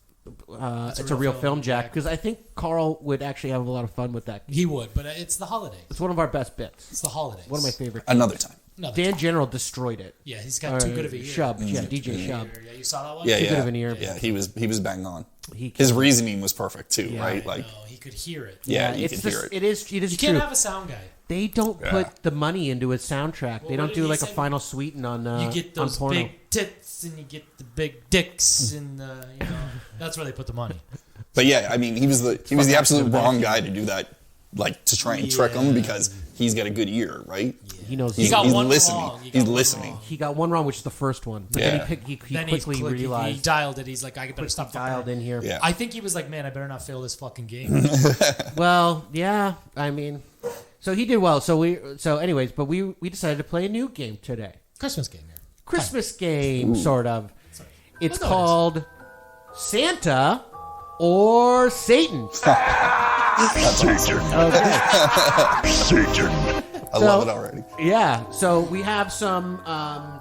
it's a real film, Jack, because I think Carl would actually have a lot of fun with that. He would, but it's the holidays. It's one of our best bits. It's the holidays. One of my favorite. Another time. Dan General destroyed it. Yeah, he's got too good of a ear. Shub, yeah, DJ Shub. Yeah, you saw that one? Yeah, Too yeah. good of an ear. Yeah, he was bang on. He His reasoning was perfect too, Yeah. right? No, Like, he could hear it. yeah, you it's could hear it. It is You true. can't have a sound guy. They don't Yeah. put the money into his soundtrack. They Well, don't what do did he like a say? final sweeten on You get on those porno. big tits and you get the big dicks and that's where they put the money. But yeah, I mean, he was the absolute wrong guy to do that, like to try and trick him because he's got a good ear, right? He knows He's, He got he's one listening. wrong. He's listening. He got one wrong, which is the first one. But Yeah. then he Then quickly realized. he dialed it. He's like, I better stop dialed in here. Yeah. I think he was like, man, I better not fail this fucking game. Well, yeah. I mean, so he did well. So anyways, but we decided to play a new game today. Christmas game here. Christmas game, sort of. It's Well, no, it called Santa or Satan. Satan. Okay. Satan. I love it already. Yeah. So we have some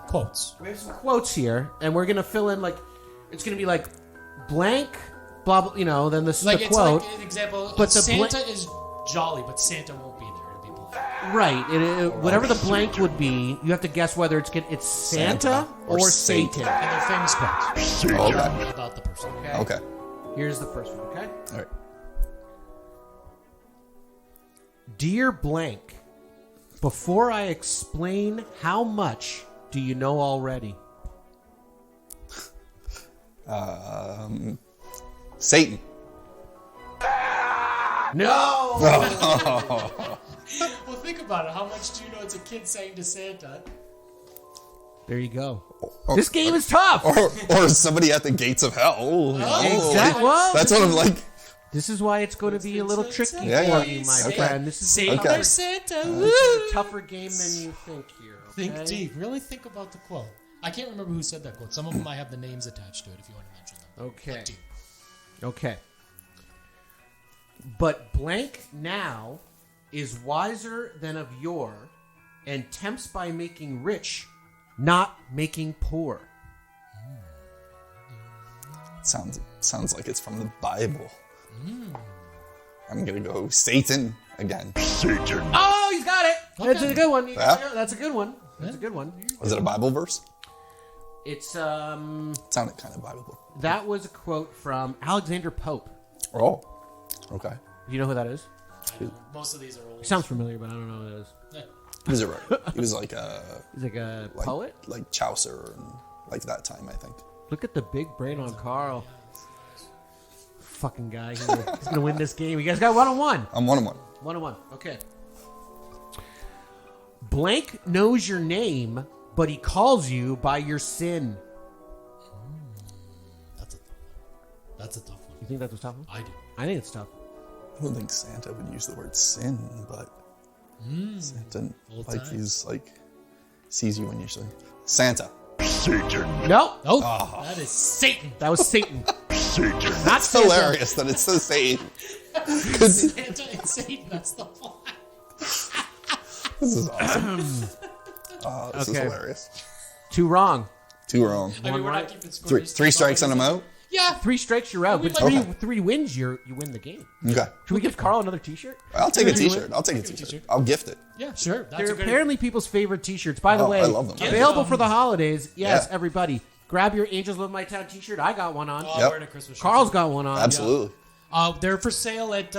Quotes. we have some quotes here, and we're gonna fill in it's gonna be like blank, blah blah. Then the Like it's quote. like an example. But the Santa is jolly, but Santa won't be there to be blank. Right. Whatever the blank would be, you have to guess whether it's Santa or Satan. And they're famous quotes Satan. Okay. about the person. Okay. Here's the first one, okay? All right. Dear blank, before I explain how much do you know already? Satan. No! Well, think about it. How much do you know it's a kid saying to Santa? There you go. This game is tough! Or somebody at the gates of hell. Oh, Exactly. Well, that's what I'm like. This is why it's going to be a little tricky Yeah, yeah. for you, my Okay. friend. This is Santa, Okay. Santa. This is a tougher game than you think here. Okay? Think deep. Really think about the quote. I can't remember who said that quote. Some of them I have the names attached to it if you want to mention them. Okay. Up to you. Okay. But blank now is wiser than of yore, and tempts by making rich, not making poor. Sounds like it's from the Bible. I'm gonna go Satan again. Satan. Oh, he's got it. Okay. That's a good one. Yeah? That's a good one. That's a good one. Was it a Bible verse? It's It sounded kind of Bible. that was a quote from Alexander Pope. Oh, okay. Do you know who that is? I know. Most of these are old. He sounds familiar, but I don't know who that is. Yeah. He was right. He was like a He's like a poet. like Chaucer and like that time, I think. Look at the big brain on Carl. Fucking guy. He's gonna win this game. You guys got 1-on-1. I'm 1-1. 1-on-1. Okay. Blank knows your name, but he calls you by your sin. That's a tough one. You think that's a tough one? I do. I think it's tough. I don't think Santa would use the word sin, but Santa he's like sees you when you're sleeping. Santa. Satan. No. Oh, that is Satan. That was Satan. Satan. Not It's Santa. hilarious that it's so Satan. Santa and Satan. That's the one. This is awesome. This is Okay. hilarious. 2 wrong. 2 wrong. I mean, we're not keeping score. Three strikes and I'm out. Yeah. 3 strikes, you're out. We But might- three wins, you win the game. Okay. Should we give Carl another T-shirt? I'll take a Three T-shirt. I'll take a T-shirt. I'll gift it. Yeah, sure. That's They're a good apparently people's favorite T-shirts. By the Oh, way, I love them. available for the holidays. Yes, Yeah. everybody, grab your Angels Love My Town T-shirt. I got one on. Oh, Yep. wearing a Christmas shirt. Carl's got one on. Absolutely. They're for sale at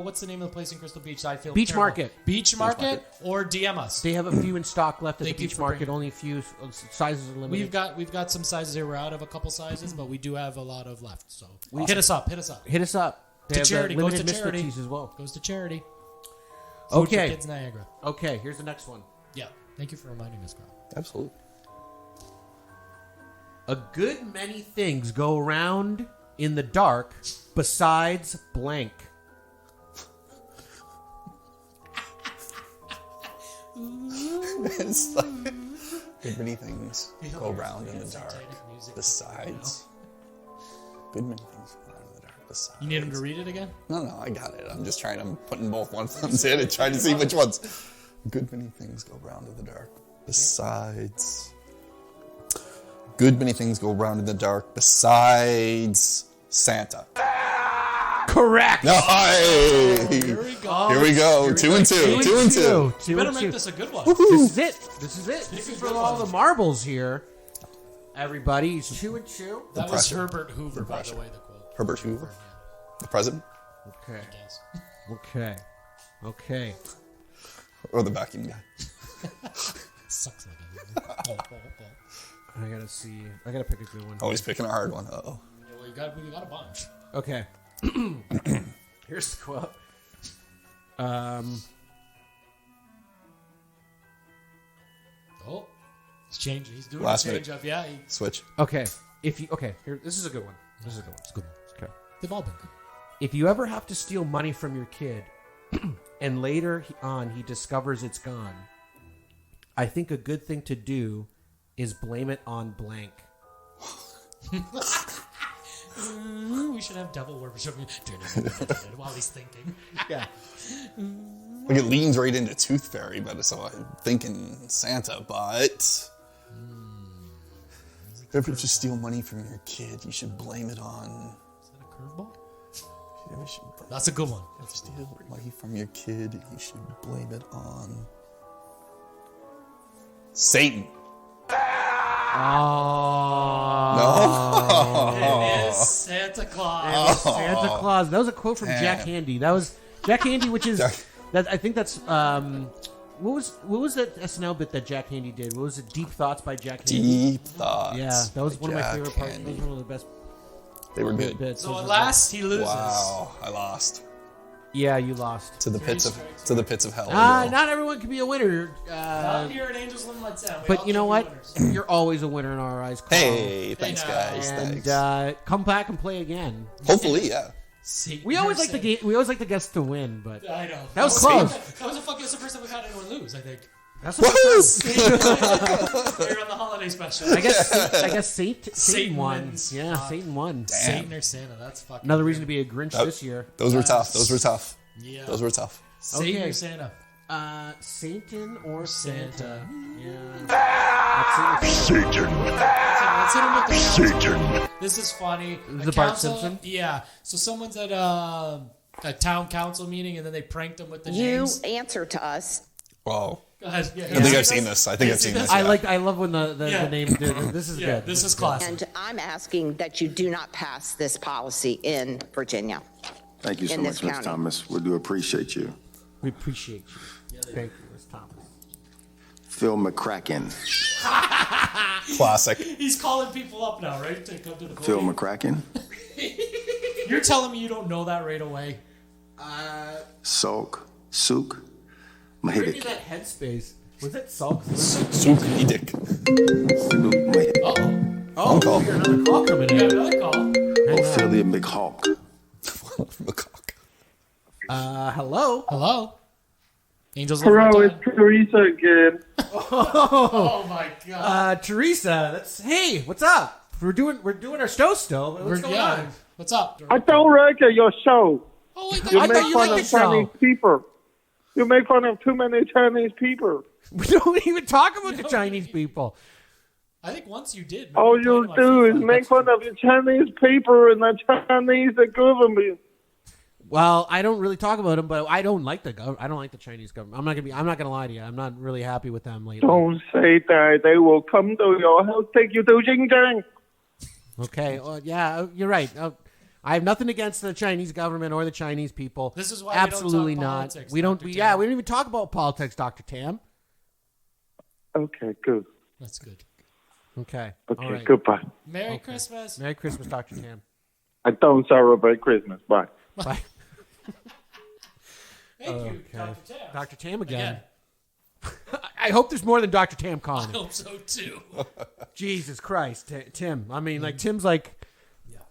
what's the name of the place in Crystal Beach? I feel Beach terrible. Market. Beach Market, or DM us. They have a few in stock left at the Thank you Beach for Market. bringing- Only a few sizes are limited. We've got some sizes here. We're out of a couple sizes, but we do have a lot of left. So hit us up. Hit us up. They To have charity. Goes limited to Misfit charity. tees as well. Goes to charity. Food for Okay. Kids Niagara. Okay, here's the next one. Yeah. Thank you for reminding us, Carl. Absolutely. A good many things go around in the dark besides blank. It's like good many things go around in the dark. Besides, good many things go around in the dark. Besides, You need him to read it again? No, I got it. I'm just trying. I'm putting both ones in and trying to see which ones. Good many things go around in the dark. Besides, good many things go around in the dark. Besides Santa. Correct. No, hey. Here we go. Here we go. 2 and 2. 2 and 2. You better make this a good one. This is it. This is it. This is for all the marbles here. Everybody, it's 2 and 2. That was Herbert Hoover, by the way, the quote. Herbert Hoover, the president, Okay. Yes. Okay. Okay. or the vacuum guy. Sucks like I gotta see. I gotta pick a good one. Always picking a hard one. Uh-oh. Well, we got a bunch. Okay. Here's the quote. Oh, he's changing. He's doing Last a change minute. up. Yeah, Switch. Okay. Here, this is a good one. This is a good one. it's good. Okay. They've all been good. If you ever have to steal money from your kid, and later on he discovers it's gone, I think a good thing to do is blame it on blank. We should have devil worship while he's thinking. Yeah. Like it leans right into Tooth Fairy, but so I'm thinking Santa, but if you just steal money from your kid, you should blame it on. Is that a curveball? You should That's a good one. If you steal money from your kid, you should blame it on Satan. Oh. It is Santa Claus. Santa Claus. That was a quote from Jack Handy. That was Jack Handy, which is that I think that's what was that SNL bit that Jack Handy did? What was it? Deep Thoughts by Jack Handy. Deep Thoughts. Yeah, that was one of my Jack favorite parts. Handy. That was one of the best. They were good. Bits. So at last he loses. Wow, I lost Yeah, you lost. to the pits of hell. Not everyone can be a winner. Not here at Angels Live My Town. We all But you know can what? be winners. You're always a winner in our eyes. Carl. Hey, thanks guys. And Thanks. come back and play again. Hopefully, yeah. We always like the game. We always like the guests to win, but I know. that was close. That was the first time we've had anyone lose, I think. That's what They're on the holiday special. I guess Satan won. wins. Yeah, Satan won. Satan or Santa. That's fucking Another reason to be a Grinch this year. Those were tough. Those were tough. Yeah. Those were tough. Satan Okay. or Santa. Satan or Santa. Yeah. Satan. Let's hit him with the Satan. This is funny. Is it Bart Simpson? Yeah. So someone's at a town council meeting and then they pranked him with the You names. answer to us. Oh. Go ahead. Yeah, I think I've seen this. I think I've seen this. I Yeah. I love when the names do. This is good. This is classic. And I'm asking that you do not pass this policy in Virginia. Thank you so in much, this Ms. county. Thomas. We do appreciate you. We appreciate you. Thank you, Ms. Thomas. Phil McCracken. Classic. He's calling people up now, right? To come to the Phil podium. McCracken. You're telling me you don't know that right away? Sulk. Sook. Bring me Mahidik. that headspace. Was it Sulk? Sook Edick. Oh, Phone call. We got another call coming we got in. another call. Ophelia McHawk. Hello. Hello. Angels. Hello, it's Teresa again. Oh my god. Teresa. Hey, what's up? We're doing our show still. What's going on? What's up? I don't like your show. Oh, I You thought make you fun liked of the show. Chinese people. You make fun of too many Chinese people. We don't even talk about the Chinese people. I think once you did. All you do is make fun of the Chinese people and the Chinese government. Well, I don't really talk about them, but I don't like I don't like the Chinese government. I'm not gonna lie to you. I'm not really happy with them lately. Don't say that. They will come to your house, take you to Xinjiang. Okay. Yeah, you're right. I have nothing against the Chinese government or the Chinese people. This is why absolutely we don't talk not. politics, We don't. Dr. Yeah, Tam. we don't even talk about politics, Dr. Tam. Okay, good. That's good. Okay. Okay, All right. goodbye. Merry Christmas. Merry Christmas, Dr. Tam. I don't celebrate Christmas. Bye. Bye. Thank you, Okay. Dr. Tam. Dr. Tam again. I hope there's more than Dr. Tam calling. I hope so too. Jesus Christ, Tim. I mean, like Tim's like,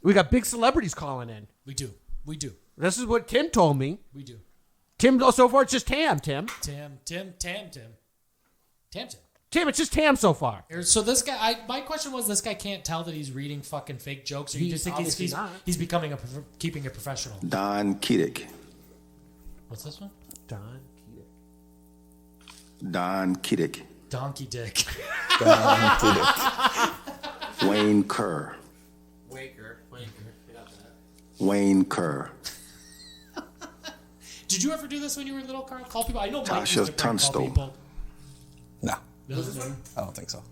we got big celebrities calling in. We do. We do. This is what Tim told me. We do. Tim, so far it's just Tam. Tim, it's just Tam so far. So this guy, my question was, this guy can't tell that he's reading fucking fake jokes, or you just think he's becoming keeping it professional. Don Kiddick. What's this one? Don Kiddick. Donkey Dick. Don Kiddick. Wayne Kerr. Wayne Kerr. Did you ever do this when you were little, Carl? Call people? I know Mike Tasha used to prank call Tunstall. people. No. Tasha I don't think so.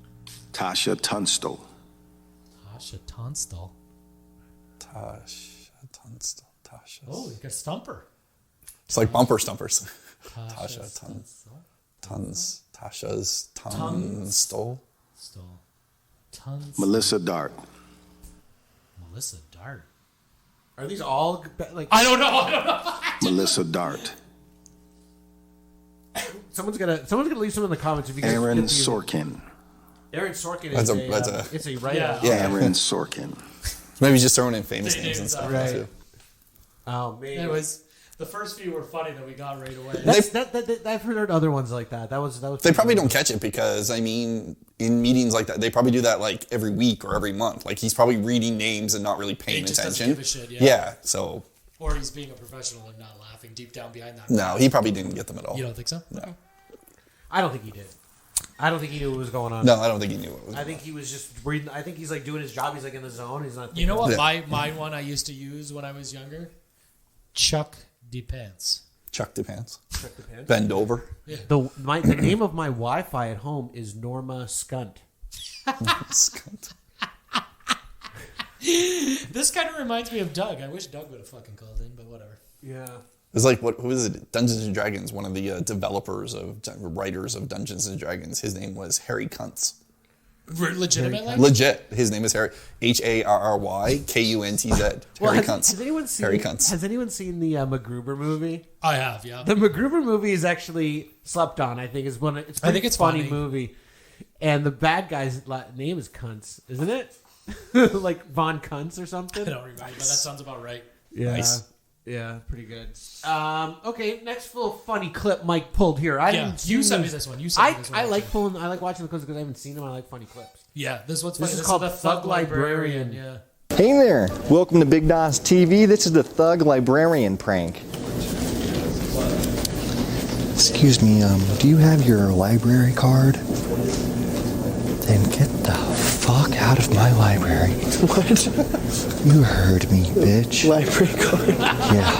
Tasha Tunstall. Tunstall. Tasha Tunstall. Tasha. Oh, you got Stumper. It's like bumper stumpers. Tasha Tasha's Tunstall. Melissa Dart. Melissa Dart. Are these all like? I don't know. Melissa Dart. Someone's gonna leave some in the comments if you guys Aaron get the- Sorkin. Aaron Sorkin is it's a writer. Aaron Sorkin. Maybe just throwing in famous names and stuff. Right. Too. Oh man. Anyways, the first few were funny that we got right away. I've heard other ones like that. That was. They probably don't catch it because, I mean, in meetings like that, they probably do that like every week or every month. Like he's probably reading names and not really paying He just doesn't attention. give a shit, yeah. So. Or he's being a professional and not laughing deep down behind that. No, he probably didn't get them at all. You don't think so? No. I don't think he did. I don't think he knew what was going on. No, I don't think he knew what was I think he was just reading. I think he's like doing his job. He's like in the zone. He's not. You know what? Yeah. My one I used to use when I was younger? Chuck DePants. Chuck DePants. Chuck DePants. Bend over. Yeah. The name of my Wi-Fi at home is Norma Skunt. Skunt. This kind of reminds me of Doug. I wish Doug would have fucking called in, but whatever. Yeah. It's like, who is it? Dungeons and Dragons, one of the developers writers of Dungeons and Dragons. His name was Harry Kuntz. Legitimately? Legit. His name is Harry. HarryKuntz. Well, Harry Kuntz. Has anyone seen? Harry Kuntz. Has anyone seen the MacGruber movie? I have, yeah. The MacGruber movie is actually slept on. I think is one. It's a I think it's funny funny. movie, and the bad guy's name is Kuntz, isn't it? Like Von Kuntz or something. I don't remember, but that sounds about right. Yeah. Nice. Yeah, pretty good. Okay, next little funny clip Mike pulled here. You sent me this one. I like watching the clips because I haven't seen them. I like funny clips. Yeah, this one's funny. This is called the Thug Librarian. Yeah. Hey there, welcome to Big Doss TV. This is the Thug Librarian prank. Excuse me, do you have your library card? Then get the fuck out of my library. What? You heard me, bitch. Library card? Yeah.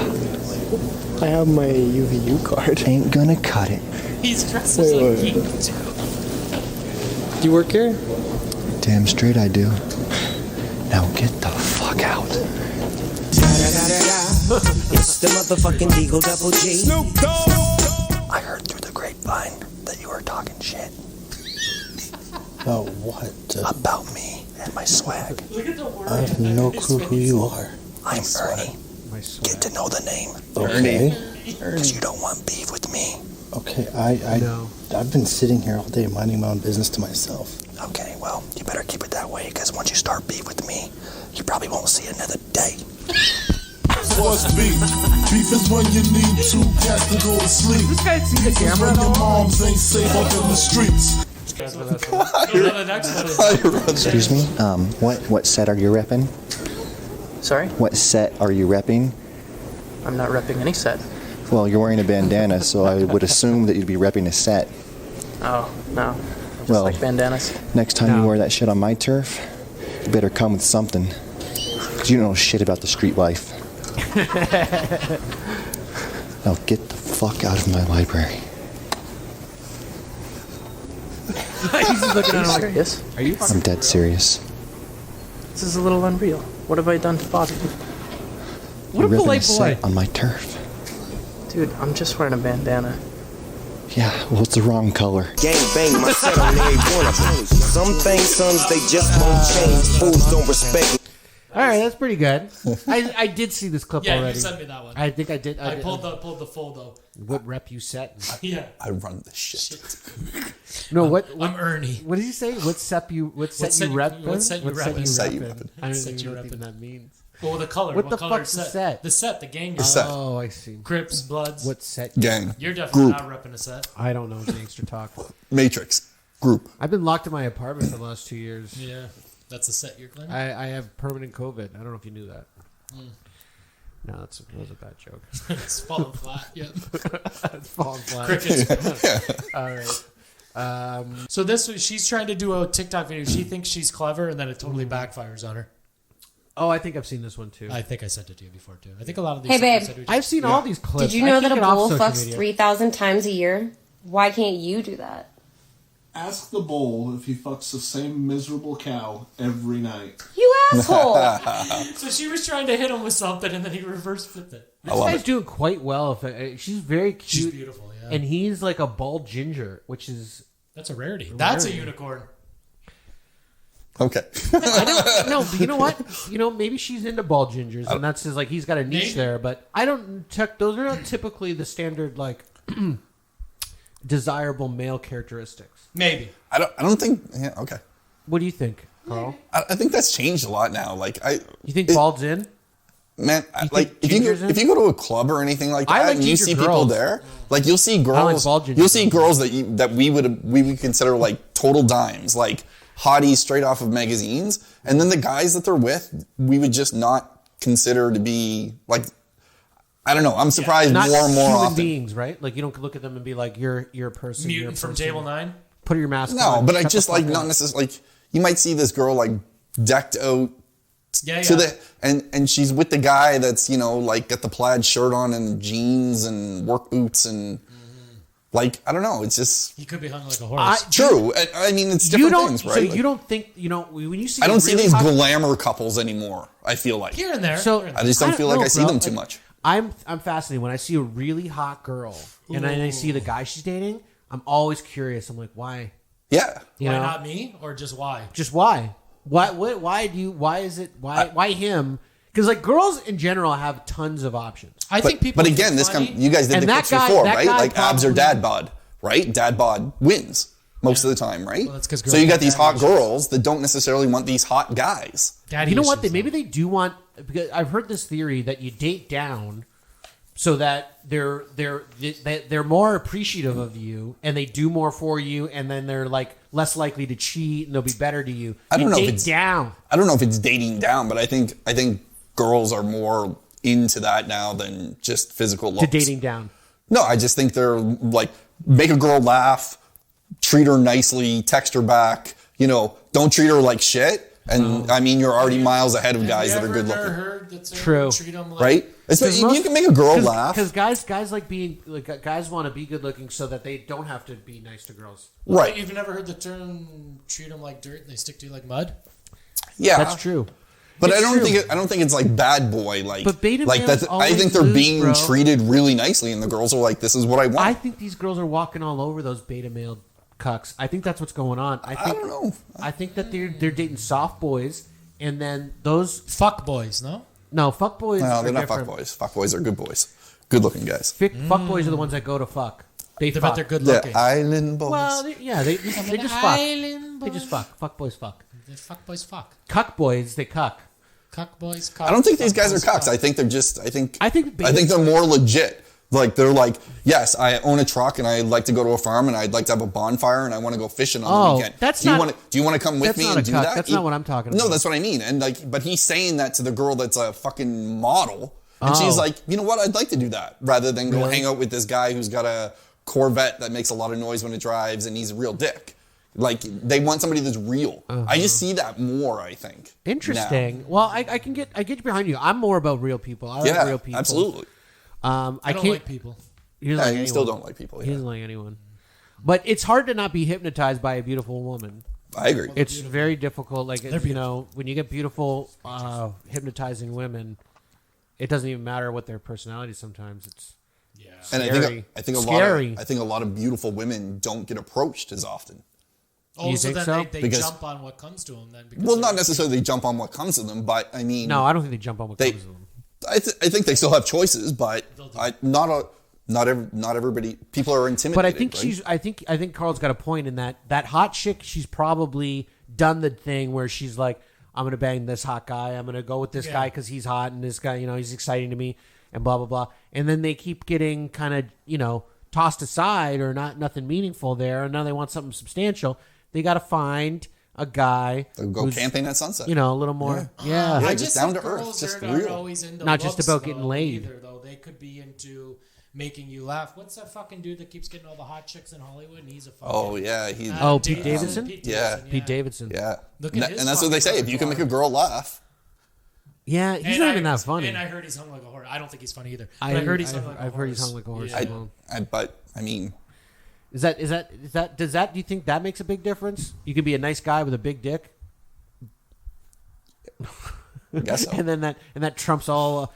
I have my UVU card. Ain't gonna cut it. He's dressed as a geek, too. Do you work here? Damn straight I do. Now get the fuck out. It's the motherfucking Eagle Double G. Snoop Dogg! I heard through the grapevine that you were talking shit. Oh, what? About me and my swag. I have no clue who you are. I'm Ernie. Get to know the name. Okay. Because you don't want beef with me. Okay, I've been sitting here all day minding my own business to myself. Okay, well, you better keep it that way, because once you start beef with me, you probably won't see another day. What's beef? Beef is when you need two cats to go to sleep. This guy see the camera when at your all? moms ain't safe up in the streets. Excuse me, what set are you repping? Sorry? What set are you repping? I'm not repping any set. Well, you're wearing a bandana, so I would assume that you'd be repping a set. Oh, no. Just Well, like bandanas. Next time you wear that shit on my turf, you better come with something. Because you don't know shit about the street life. Now get the fuck out of my library. He's looking at him like, serious? Are you? I'm dead serious. This is a little unreal. What have I done to bother you? What a You're ripping polite boy. set on my turf. Dude, I'm just wearing a bandana. Yeah, well, it's the wrong color. Gang bang, my set on every one of them. Some things, sons, they just won't change. Fools don't respect me. All right, that's pretty good. I did see this clip already. Yeah, you sent me that one. I think I did. I pulled the full though. What rep you set? Yeah. I run the shit. No, what? I'm Ernie. What did you say? What set you rep? What set you reppin'? I don't even know what even that means. Well, the color. What the color fuck's the set? The set, the gang. The set. Oh, I see. Crips, Bloods. What set? Gang. You're definitely Group. not repping a set. I don't know gangster talk. Matrix. Group. I've been locked in my apartment for the last 2 years. Yeah, that's the set you're claiming. I have permanent COVID. I don't know if you knew that. Mm. No, that was a bad joke. It's falling flat. Yep. It's falling flat. Crickets. All right. So she's trying to do a TikTok video. She thinks she's clever, and then it totally backfires on her. Oh, I think I've seen this one too. I think I sent it to you before too. I think a lot of these. Hey, babe. I've seen all these clips. Did you know I that can't a get off bull social fucks media. 3,000 times a year? Why can't you do that? Ask the bull if he fucks the same miserable cow every night. You asshole! So she was trying to hit him with something, and then he reverse flipped it. This guy's doing quite well. She's very cute. She's beautiful, yeah. And he's like a bald ginger, which is That's a rarity. That's a unicorn. Okay. No, but you know what? Maybe she's into bald gingers, and that's his, like, he's got a niche there. But I don't check. Those are not typically the standard, like, desirable male characteristics. Maybe. I don't think. Yeah. Okay. What do you think, Carl? I think that's changed a lot now. You think bald's in? Man, think if you ginger's go to a club or anything like that, like and you ginger see people girls. there, like you'll see I like girls, bald ginger you'll see girls. girls that we would consider like total dimes, like hotties straight off of magazines, and then the guys that they're with, we would just not consider to be like. I don't know. I'm surprised Not more and more human often. beings, right? Like, you don't look at them and be like, you're a person. you're a Mutant from person. Table 9? Put your mask on. No, but I shut just the like fuck not up. necessarily like you might see this girl like decked out Yeah, to yeah. the and she's with the guy that's like got the plaid shirt on and jeans and work boots and like I don't know. It's just He could be hung like a horse. true. I mean, it's different things, right? So Like, you don't think when you see? I don't see really these hot- glamour couples anymore. I feel like Here and there. So Here and I just don't feel like know, I see bro. them too Like, much. I'm fascinated when I see a really hot girl and then I see the guy she's dating. I'm always curious. I'm like, why? Yeah. You why know? not me? Or just why? Just why? Why him? Because like girls in general have tons of options. I think people. But again, you guys did And the that clips guy- before, that right? guy Like abs or probably- dad bod, right? Dad bod wins most of the time, right? Well, that's 'cause so girls you got have these daddy hot issues. girls that don't necessarily want these hot guys. Daddy You know what? issues, Maybe they do want. Because I've heard this theory that you date down so that they're more appreciative of you, and they do more for you, and then they're like less likely to cheat, and they'll be better to you. I don't know if date it's down. I don't know if it's dating down, but I think girls are more into that now than just physical looks. To dating down. No, I just think they're like, make a girl laugh, treat her nicely, text her back, don't treat her like shit. And I mean, you're already miles ahead of guys that are good looking. Heard that True. Treat them like, Right? You can make a girl laugh. Because guys like being like guys want to be good looking so that they don't have to be nice to girls. Right. You've never heard the term "treat them like dirt and they stick to you like mud"? Yeah, that's true. But I don't think it's like bad boy like. But beta like males that. I think they're always being lose, bro. treated really nicely, and the girls are like, "This is what I want." I think these girls are walking all over those beta male cucks. I think that's what's going on. I don't know. I think that they're dating soft boys, and then those fuck boys. No, fuck boys. No, they're not different. fuck boys. Fuck boys are good boys, good looking guys. Fuck boys are the ones that go to fuck. They bet fuck. they're good looking. The island boys. Well, they just fuck. They just fuck. Fuck boys fuck. The fuck boys fuck. Cuck boys they cuck. Cuck boys cuck. I don't think these guys are cucks. I think they're just. I think betas they're more legit. Like they're like, yes, I own a truck and I'd like to go to a farm and I'd like to have a bonfire and I want to go fishing on the weekend. That's do you not. Want to, do you want to come with that's me not and a do cuck. that? That's not what I'm talking about. No, that's what I mean. And like, but he's saying that to the girl that's a fucking model, and she's like, you know what? I'd like to do that rather than go hang out with this guy who's got a Corvette that makes a lot of noise when it drives and he's a real dick. Like they want somebody that's real. I just see that more. I think. Interesting. Now. Well, I get behind you. I'm more about real people. I like real people. Absolutely. I don't like people. You still don't like people. He doesn't like anyone. But it's hard to not be hypnotized by a beautiful woman. I agree. It's very difficult. Like when you get beautiful, hypnotizing women, it doesn't even matter what their personality. Sometimes it's And scary. I think a lot of beautiful women don't get approached as often. Oh, so then they jump on what comes to them then? Well, not necessarily they jump on what comes to them, but I mean... No, I don't think they jump on what comes to them. I think they still have choices, but not everybody... People are intimidated, But I think right? I think Carl's got a point in that hot chick, she's probably done the thing where she's like, I'm going to bang this hot guy, I'm going to go with this guy because he's hot, and this guy, he's exciting to me, and blah, blah, blah. And then they keep getting kind of, tossed aside or nothing meaningful there, and now they want something substantial. They got to find a guy. They'll go camping at sunset. A little more. Yeah. Yeah, just down to earth. Just real. Always into not just about getting laid. Either, though. They could be into making you laugh. What's that fucking dude that keeps getting all the hot chicks in Hollywood? And he's a fucking... Oh, yeah. Pete Davidson? Pete Davidson. Yeah. Look at and that's what they say. If you can make a girl laugh. Yeah, he's not even that funny. And I heard he's hung like a horse. I don't think he's funny either. But I heard he's hung like a horse. I've heard he's hung like a horse. But, I mean... Does that? Do you think that makes a big difference? You can be a nice guy with a big dick. I guess so. and that trumps all.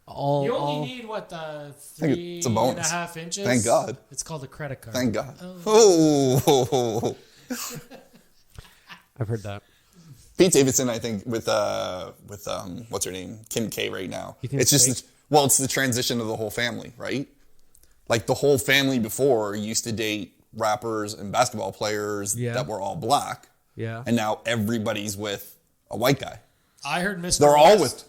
You only need what 3.5 inches. Thank God. It's called a credit card. Thank God. Oh. I've heard that. Pete Davidson, I think, with what's her name, Kim K, right now. It's just it's the transition of the whole family, right? Like the whole family before used to date rappers and basketball players that were all black. Yeah. And now everybody's with a white guy. I heard Mr.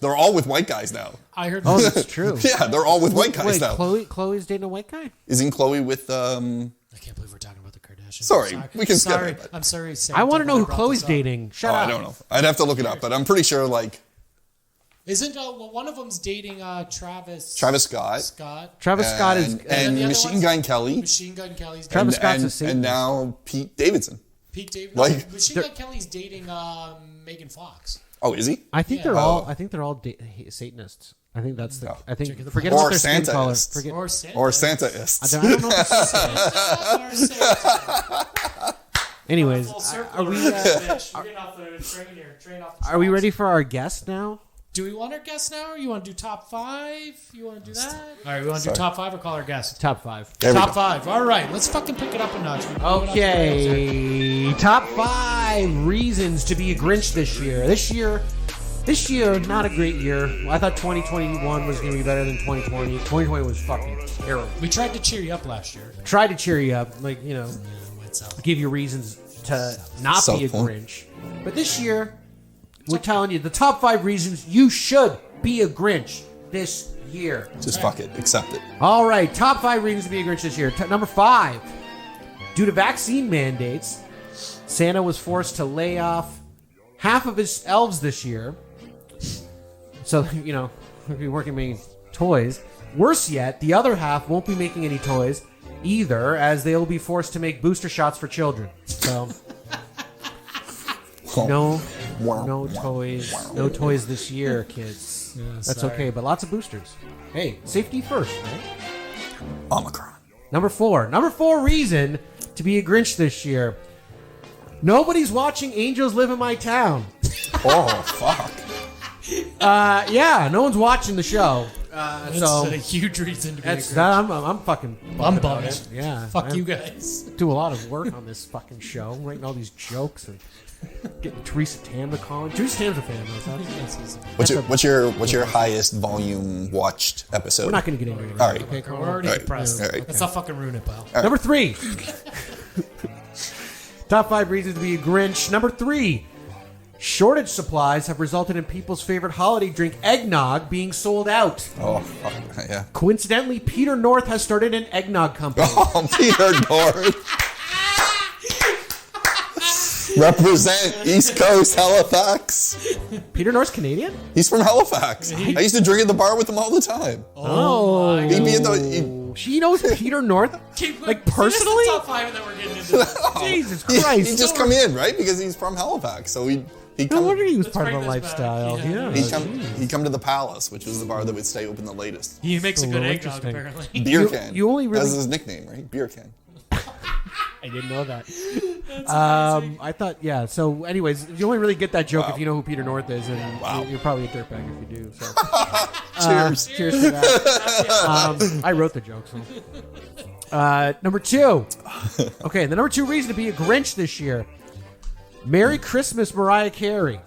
They're all with white guys now. I heard. Oh, that's true. Yeah, they're all with white guys now. Chloe's dating a white guy? Isn't Chloe with I can't believe we're talking about the Kardashians. Sorry, we can skip it. I'm sorry. Sam, I want to know who Chloe's dating. Shut up. I don't know. I'd have to look it up, but I'm pretty sure Isn't one of them's dating Travis Scott. Travis Scott is and Machine Gun Kelly. Machine Gun Kelly's Travis Scott's a Satanist. And now Pete Davidson. Machine Gun Kelly's dating Megan Fox. Oh, is he? I think they're all Satanists. I think that's the. I think forget or about their skin Santa-ist. color. Or Santa-ist. I don't know if it's Anyways, are we? Are we ready for our guest now? Do we want our guest now, or you want to do top 5? You want to do that? All right, we want to do top 5 or call our guest? Top 5. Top 5. All right, let's fucking pick it up a notch. Okay, top 5 reasons to be a Grinch this year. This year, not a great year. I thought 2021 was going to be better than 2020. 2020 was fucking terrible. We tried to cheer you up last year. Tried to cheer you up, give you reasons to not be a Grinch. But this year, we're telling you the top 5 reasons you should be a Grinch this year. Just fuck it. Accept it. All right, top 5 reasons to be a Grinch this year. Number 5, due to vaccine mandates, Santa was forced to lay off half of his elves this year. So, he'll be working making toys. Worse yet, the other half won't be making any toys either, as they will be forced to make booster shots for children. So, no toys this year, kids. Yeah, That's sorry. okay, but lots of boosters. Hey, safety first, right? Omicron. Number 4 reason to be a Grinch this year. Nobody's watching Angels Live in My Town. Oh, fuck. Yeah, no one's watching the show. That's So a huge reason to be a that's Grinch. I'm fucking I'm bummed about bummed. it. Yeah, Fuck I you guys. do a lot of work on this fucking show, writing all these jokes and getting Teresa Tam to call in. Teresa Tam's a fan of What's your highest volume watched episode? We're not going to get into it. All right. Okay, We're already All right. depressed. All right. Let's not fucking ruin it, pal. Number 3. Top 5 reasons to be a Grinch. Number 3. Shortage supplies have resulted in people's favorite holiday drink, eggnog, being sold out. Oh, fuck. Yeah. Coincidentally, Peter North has started an eggnog company. Oh, Peter North. Represent East Coast Halifax. Peter North's Canadian? He's from Halifax. I used to drink at the bar with him all the time. Oh. He'd be in the... She knows Peter North? Like, personally? This is the top 5 that we're getting into. Jesus Christ. He'd just come in, right? Because he's from Halifax. So he'd No come... wonder he was part of the lifestyle. Yeah. He'd come to the Palace, which was the bar that would stay open the latest. He makes a good Interesting. eggnog, apparently. Beer can. You only really... That's his nickname, right? Beer can. I didn't know that. I thought, yeah. So, anyways, you only really get that joke if you know who Peter North is, and you're probably a dirtbag if you do. So, Cheers. Cheers to that. I wrote the joke. So. Number 2. Okay, the number 2 reason to be a Grinch this year. Merry Christmas, Mariah Carey.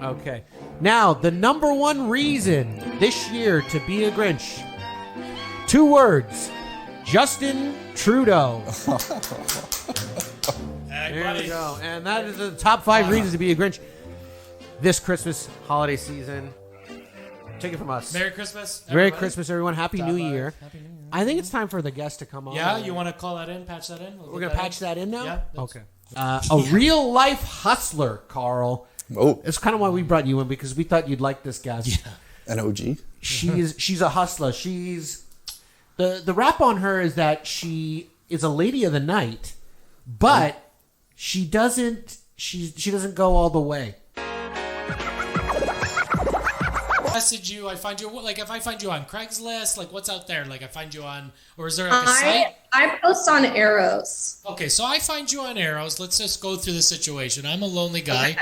Okay. Now, the number 1 reason this year to be a Grinch. 2 words. Justin Trudeau. There you go. And that is the top 5 reasons to be a Grinch this Christmas holiday season. Take it from us. Merry Christmas. Merry everybody. Christmas, everyone. Happy New Year. Happy New Year. I think it's time for the guest to come on. Yeah, you want to call that in? Patch that in? We're going to patch that in now? Yeah. Okay. A real life hustler, Carl. Oh. It's kind of why we brought you in, because we thought you'd like this guest. Yeah. An OG. She's a hustler. She's the rap on her is that she is a lady of the night, but she doesn't go all the way. Message you, I find you, like if I find you on Craigslist, like what's out there? Like I find you on, or is there like a site? I post on Arrows. Okay, so I find you on Arrows. Let's just go through the situation. I'm a lonely guy.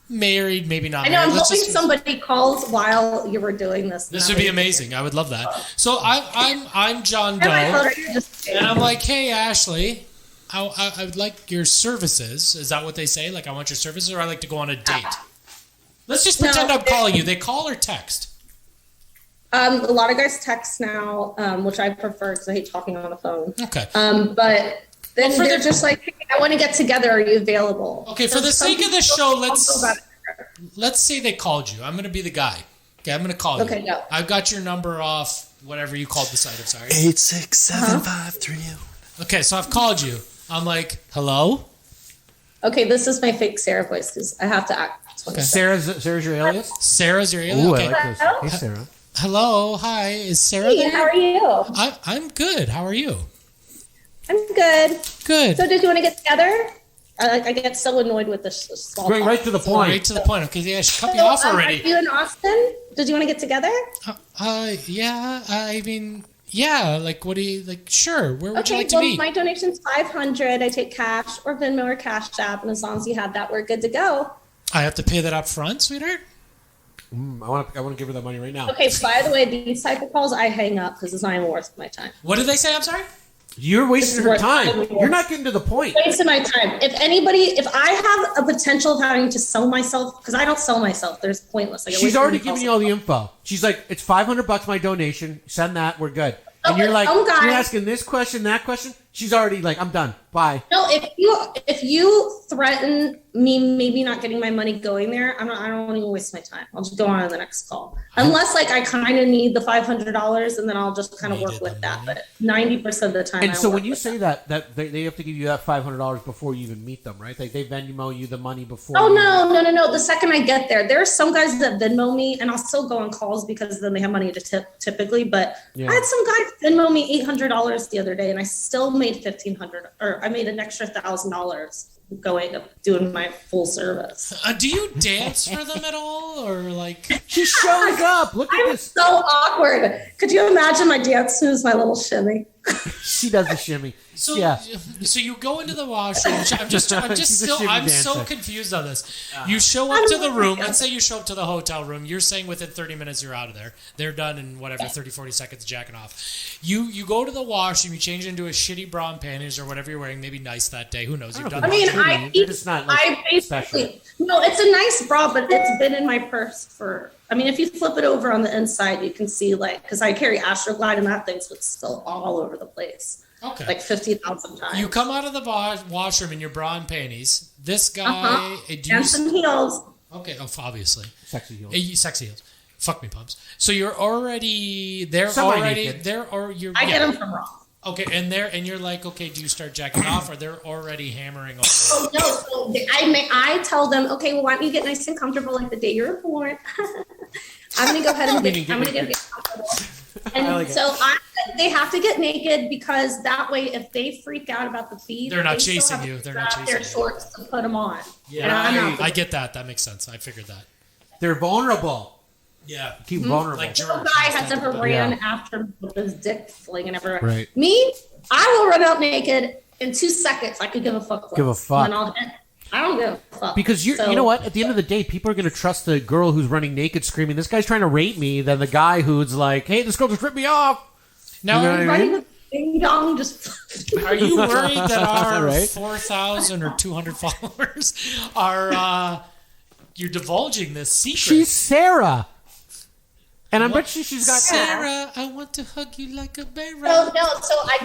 Married, maybe not I know, married. I'm hoping somebody calls while you were doing this. This would be amazing. I would love that. So I'm John Doe, and I'm like, hey Ashley, I would like your services. Is that what they say? Like I want your services, or I like to go on a date. Let's just pretend I'm calling you. They call or text? A lot of guys text now, which I prefer because I hate talking on the phone. Okay. But then they're just like, hey, I want to get together. Are you available? Okay, for the sake of the show, let's say they called you. I'm going to be the guy. Okay, I'm going to call you. Okay, go. I've got your number off whatever you called the site. I'm sorry. 86753. Okay, so I've called you. I'm like, hello? Okay, this is my fake Sarah voice because I have to act. Okay. Sarah's your alias? Sarah's your alias? Ooh, Okay. I like this. Hey, Sarah. Hello, hi. Is Sarah Hey, there? how are you? I'm good. How are you? I'm good. Good. So did you want to get together? I get so annoyed with this small Going right to the point. Right to the point. Okay, yeah, she cut me off already. Are you in Austin? Did you want to get together? Yeah, I mean, yeah, like, what do you, like, sure, where would you like to well, meet? my donation's $500. I take cash or Venmo or Cash App, and as long as you have that, we're good to go. I have to pay that up front, sweetheart? I want to give her that money right now. Okay, by the way, these type of calls, I hang up because it's not even worth my time. What did they say? I'm sorry? You're wasting her time. You're not getting to the point. Wasting my time. If I have a potential of having to sell myself, because I don't sell myself, there's pointless. She's already giving you all the info. She's like, it's $500 my donation. Send that. We're good. And you're like, some guy- you're asking this question, that question. She's already like, I'm done. Bye. No, if you threaten me, maybe not getting my money going there, I don't want to waste my time. I'll just go on to the next call. Unless like I kind of need the $500, and then I'll just kind of work with that. But 90% of the time. And so when you say that they have to give you that $500 before you even meet them, right? They Venmo you the money before. Oh no! The second I get there, there are some guys that Venmo me, and I'll still go on calls because then they have money to tip typically. But I had some guys Venmo me $800 the other day, and I still made $1,500, or I made an extra $1,000 going up doing my full service. Do you dance for them at all, or like? She shows up. Look at this. So awkward. Could you imagine my dance moves? My little shimmy. She does the shimmy. So, yeah. So you go into the washroom. I'm so confused on this. You show I up to don't the know. room. Let's say you show up to the hotel room. You're saying within 30 minutes you're out of there. They're done in whatever 30, 40 seconds jacking off. You go to the washroom. You change into a shitty bra and panties or whatever you're wearing. Maybe nice that day. Who knows? You've done. I mean, it's not like I basically no. It's a nice bra, but it's been in my purse for. I mean, if you flip it over on the inside, you can see like because I carry Astroglide and that thing's still all over the place. Okay. Like 50,000 times. You come out of the washroom in your bra and panties. This guy, and some heels. Okay, obviously. Sexy heels. Sexy heels. Fuck me, pumps. So you're already there. Semi-naked. You're. I get them from Raw. Okay, and you're like, okay, do you start jacking off, or they're already hammering over? Oh no! So I tell them, okay, well, why don't you get nice and comfortable like the day you were born? I'm gonna go ahead and get comfortable. And they have to get naked because that way, if they freak out about the feed, they're not chasing you. They're not chasing their you. shorts to put them on. Yeah, I get that. That makes sense. I figured that. They're vulnerable. Yeah, keep vulnerable. Like no guy has ever ran after me with his dick flinging everywhere. Right. Me, I will run out naked in 2 seconds. I could give a fuck. Give a fuck. And I don't give a fuck. Because you know what? At the end of the day, people are going to trust the girl who's running naked screaming, this guy's trying to rape me, than the guy who's like, hey, this girl just ripped me off. Now, you know what I mean? Ding dong, just. Are you worried that our Right? 4,000 or 200 followers are, you're divulging this secret? She's Sarah. And I bet she's got Sarah, I want to hug you like a bear. So I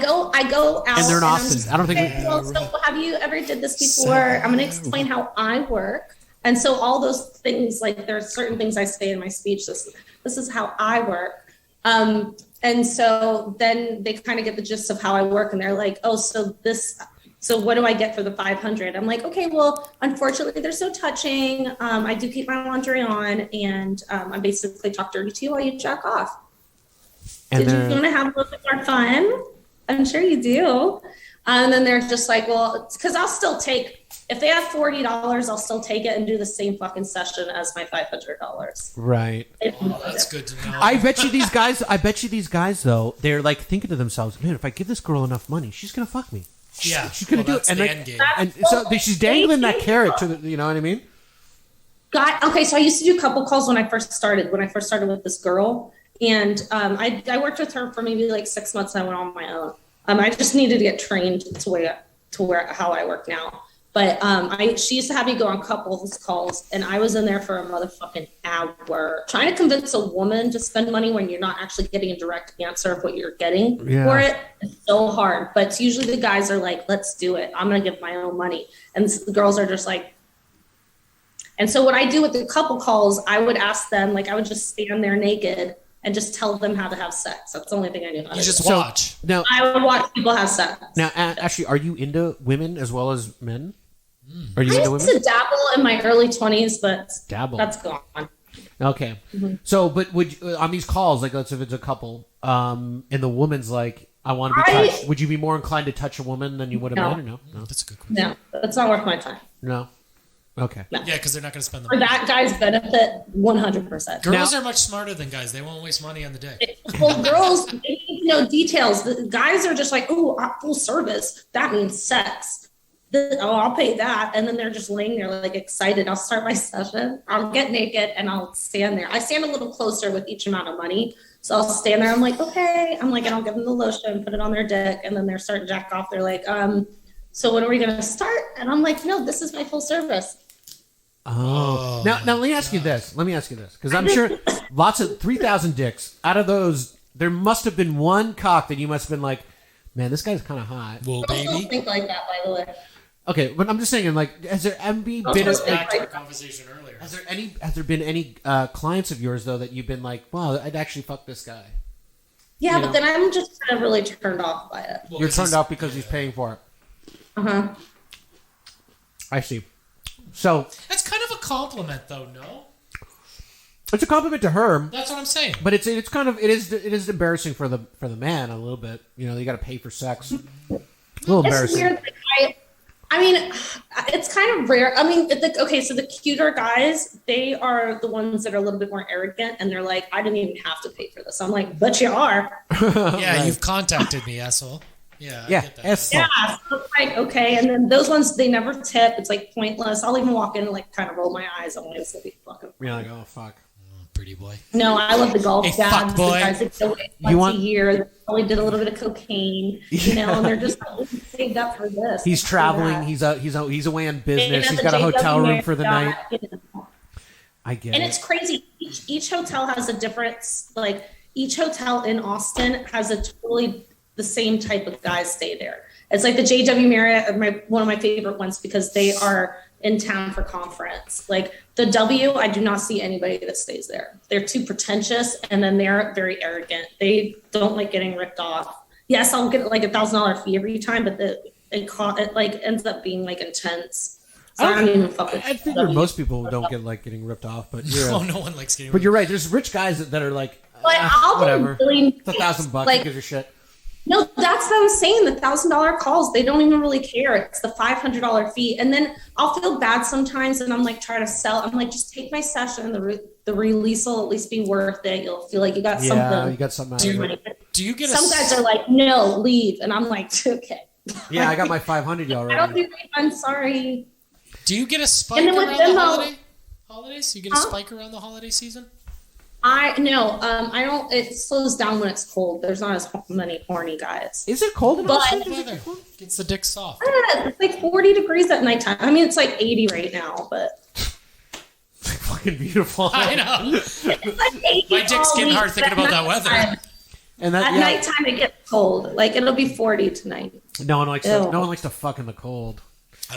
go out. And they're in Austin. I don't think. So have you ever did this before? I'm going to explain how I work. And so all those things, like there are certain things I say in my speech. This is how I work. And so then they kind of get the gist of how I work, and they're like, oh, so what do I get for the 500? I'm like, okay, well, unfortunately, they're so touching. I do keep my lingerie on, and I basically talk dirty to you while you jack off. Did you want to have a little bit more fun? I'm sure you do. And then they're just like, well, because I'll still take, if they have $40, I'll still take it and do the same fucking session as my $500. Right. That's good to know. I bet you these guys, though, they're like thinking to themselves, man, if I give this girl enough money, she's going to fuck me. Yeah, she's gonna do it, and, end game. and so she's dangling that carrot to the, you know what I mean? Okay, so I used to do couple calls when I first started with this girl, and I worked with her for maybe like 6 months, and I went on my own. I just needed to get trained to where how I work now. But she used to have me go on couples calls, and I was in there for a motherfucking hour trying to convince a woman to spend money when you're not actually getting a direct answer of what you're getting for it. It's so hard. But usually the guys are like, let's do it. I'm going to give my own money. And the girls are just like, and so what I do with the couple calls, I would ask them, like I would just stand there naked and just tell them how to have sex. That's the only thing I do. You just watch. Now, I would watch people have sex. Now, actually, are you into women as well as men? Are you I into used women? to dabble in my early 20s, but that's gone. Okay. Mhm. So, but would on these calls, like let's say if it's a couple, and the woman's like, I want to be touched, would you be more inclined to touch a woman than you would a man, or no? No, that's a good question. No, that's not worth my time. No. Okay. No. Yeah, because they're not going to spend the For money. that guy's benefit, 100%. Girls are much smarter than guys. They won't waste money on the day. Well, girls, they need to know details. The guys are just like, oh, full service. That means sex. I'll pay that. And then they're just laying there like excited. I'll start my session. I'll get naked and I'll stand there. I stand a little closer with each amount of money. So I'll stand there. I'm like, okay. I'm like, and I'll give them the lotion, put it on their dick. And then they're starting to jack off. They're like, so when are we going to start? And I'm like, no, this is my full service. Oh. Now let me ask you this. Because I'm sure lots of 3,000 dicks. Out of those, there must have been one cock that you must have been like, Man, this guy's kind of hot. Whoa, I don't baby. think like that, by the way. Okay, but I'm just saying, like, has there been Back to our conversation earlier. Has there been any clients of yours though that you've been like, wow, I'd actually fuck this guy? Yeah, You but know? then I'm just kind of really turned off by it. You're turned off because he's paying for it. Uh-huh. I see. So That's kind of a compliment, though. No, it's a compliment to her. that's what I'm saying. But it's kind of it is embarrassing for the man a little bit. You know, you got to pay for sex. A little It's embarrassing. weird. I mean, it's kind of rare. I mean, okay, so the cuter guys, they are the ones that are a little bit more arrogant, and they're like, I didn't even have to pay for this. I'm like, but you are. Yeah, Right. you've contacted me, asshole. Yeah, I Yeah, get that. asshole. Yeah, so it's like, okay, and then those ones, they never tip. It's like pointless. I'll even walk in and like kind of roll my eyes. I'm like, it's gonna be fucking. You're like, oh fuck. Pretty boy. No, I love the golf Hey, dads, fuck boy. the guys that go You once want- a year. They probably did a little bit of cocaine, you know, and they're just like, saved up for this. He's Let's do traveling. that. He's away on business. And He's at got a the hotel room JW for the Marriott, night. you know. I get And it. it's crazy. Each hotel has a different, like, each hotel in Austin has a totally the same type of guys stay there. It's like the JW Marriott, one of my favorite ones, because they are in town for conference. Like the W, I do not see anybody that stays there. They're too pretentious, and then they're very arrogant. They don't like getting ripped off. Yes, I'll get like $1,000 fee every time, but it like ends up being like intense. So I don't even fuck with I figure most people don't get like getting ripped off, but you're, Oh, no one likes getting But you're right. There's rich guys that are like, But I'll whatever. be really It's $1,000 bucks. like- Who gives a shit? No, that's what I'm saying. The $1,000 calls, they don't even really care. It's the $500 fee. And then I'll feel bad sometimes, and I'm like trying to sell. I'm like, just take my session. The release will at least be worth it. You'll feel like you got something. Yeah, you got something out of it. Do you get Some guys are like, no, leave. And I'm like, okay. Yeah, I got my 500 I don't already. do I'm sorry. Do you get a spike And then with around them, the holidays? You get a spike around the holiday season? I don't. It slows down when it's cold. There's not as many horny guys. Is it cold in But Austin? Gets the dick soft. it's like 40 degrees at nighttime. I mean, it's like 80 right now, but Fucking beautiful. I know. it's like 80 My dick's all getting week, hard thinking but about that at weather. nighttime- And that At yeah, nighttime it gets cold. Like it'll be 40 tonight. no one likes Ew. to, no one likes to fuck in the cold.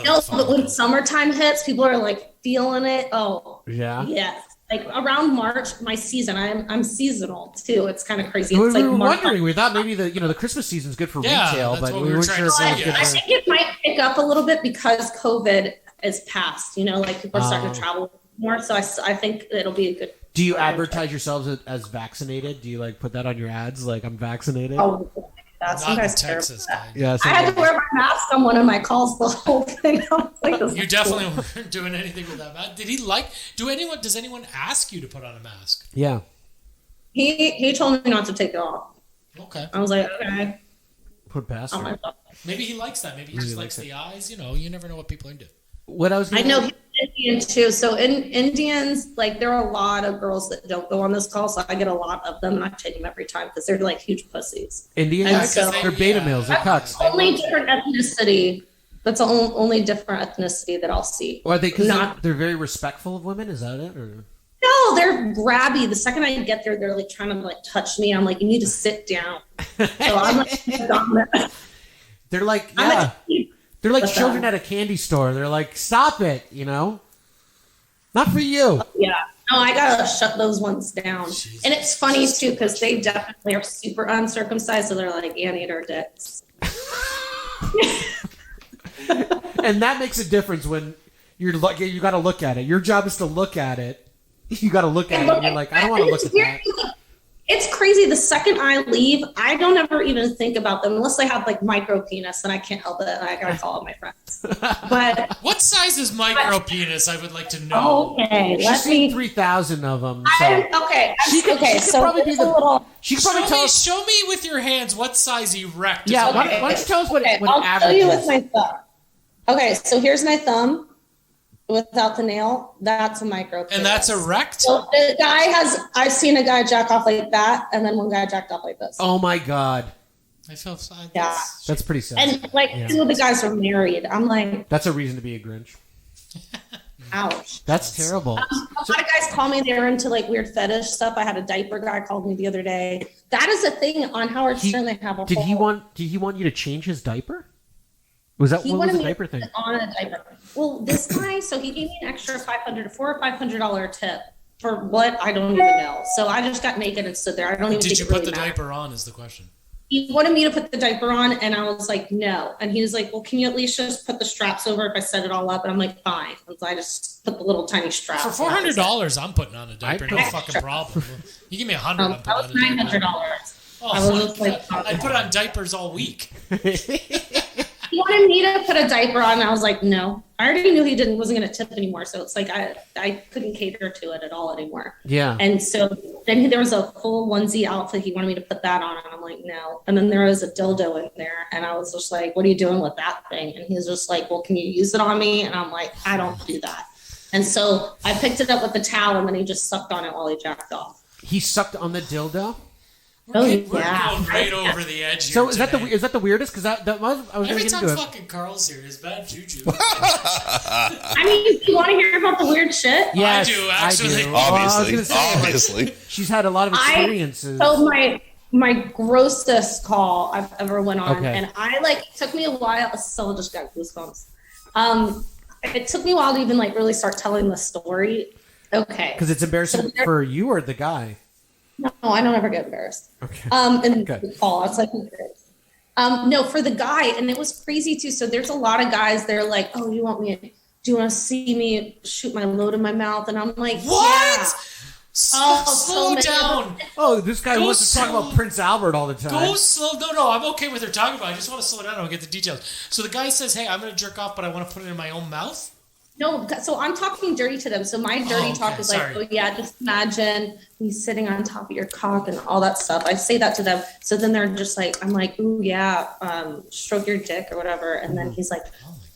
No, but when summertime hits, people are like feeling it. Oh, Yeah. yes. Like around March, my season. I'm seasonal too. It's kind of crazy. We It's like were March. wondering. We thought maybe the Christmas season's good for Yeah, retail, that's but what we we were weren't trying sure to if it say, was yeah. good I for. think it might pick up a little bit because COVID is past. You know, like people are starting to travel more. So I think it'll be a good. Do you advertise yourselves as vaccinated? Do you like put that on your ads? Like I'm vaccinated. Oh, that's Not some in guys Texas, care. guy. Yeah. I had to wear my mask on one of my calls the whole thing. I was like, this You is definitely cool. weren't doing anything with that mask. Did he does anyone ask you to put on a mask? Yeah. He told me not to take it off. Okay. I was like, okay. Put past Oh her. my God. Maybe he likes that. Maybe he Maybe just he likes likes the eyes. You know, you never know what people are into. What I was. I Gonna, know he's Indian too. So in Indians, like there are a lot of girls that don't go on this call. So I get a lot of them, and I take them every time because they're like huge pussies. Indians. And so- They're beta males. They're cucks. Only different ethnicity. That's the only different ethnicity that I'll see. Or are they? Because Not- they're very respectful of women. Is that it? Or No, they're grabby. The second I get there, they're like trying to like touch me. I'm like, you need to sit down. So I'm like, dominant. they're like I'm yeah. like, They're like What's children that? at a candy store. They're like, stop it. You know. Not for you. yeah. No, I gotta shut those ones down. And it's funny too because they definitely are super uncircumcised. So they're like, yeah, need our dicks. And that makes a difference when you got to look at it. Your job is to look at it. You got to look at it. And you're like, I don't want to look at that. It's crazy. The second I leave, I don't ever even think about them unless they have like micro penis, and I can't help it. And I gotta call up my friends. But What size is micro penis? I would like to know. okay, She's let seen me. 3,000 of them. So. Okay, She could so probably be here's a the. little. She could probably tell us. Show me with your hands what size erect. Yeah, Is why don't you tell us what I'll average show you is? with my thumb. Okay, so here's my thumb without the nail. That's a micro penis. And that's erect. So the guy has. I've seen a guy jack off like that, and then one guy jacked off like this. Oh my god, I feel. Yeah. that's pretty sad. And like Yeah. two of the guys are married. I'm like, That's a reason to be a Grinch. Ouch. That's terrible. A lot of guys call me. They're into like weird fetish stuff. I had a diaper guy called me the other day. That is a thing on Howard Stern. They have a Did he want you to change his diaper? Was that what was the diaper thing? On a diaper. Well, this guy, so he gave me an extra $400 or $500 tip for what I don't even know. So I just got naked and stood there. I don't even. Did think you it put really the mattered. diaper on? Is the question. He wanted me to put the diaper on, and I was like, no. And he was like, well, can you at least just put the straps over if I set it all up? And I'm like, fine. And so I just put the little tiny straps. For $400, I'm putting on a diaper. No fucking problem. You give me $100, I'm putting on a diaper. That was $900. Oh, I was just like, I put on diapers all week. He wanted me to put a diaper on, and I was like, no. I already knew he wasn't going to tip anymore, so it's like I couldn't cater to it at all anymore. Yeah. And so then there was a full onesie outfit. He wanted me to put that on, and I'm like, no. And then there was a dildo in there, and I was just like, what are you doing with that thing? And he was just like, well, can you use it on me? And I'm like, I don't do that. And so I picked it up with the towel, and then he just sucked on it while he jacked off. He sucked on the dildo? Oh, We're yeah. going right over the edge here. So is today. that the weirdest? Because I was Every going to time get into it. fucking Carl's here, it's bad juju. I mean, you want to hear about the weird shit? Yes, I do, actually. Well, I was Obviously, gonna say, obviously. She's had a lot of experiences. So my grossest call I've ever went on, Okay. and it took me a while. So I just got goosebumps. It took me a while to even really start telling the story. Okay, Because it's embarrassing for you or the guy. No, I don't ever get embarrassed. Okay. And Okay. Paul, it's like, no, for the guy, and it was crazy too. So there's a lot of guys. They're like, oh, do you want to see me shoot my load in my mouth? And I'm like, What? Yeah. Slow down. Oh, this guy Go wants to talk slow. about Prince Albert all the time. Go slow. No, I'm okay with her talking about it. I just want to slow down. I don't get the details. So the guy says, hey, I'm going to jerk off, but I want to put it in my own mouth? No, so I'm talking dirty to them. So my dirty talk is like, sorry. oh yeah, just imagine me sitting on top of your cock and all that stuff. I say that to them. So then they're just like, I'm like, ooh yeah, stroke your dick or whatever. And then he's like,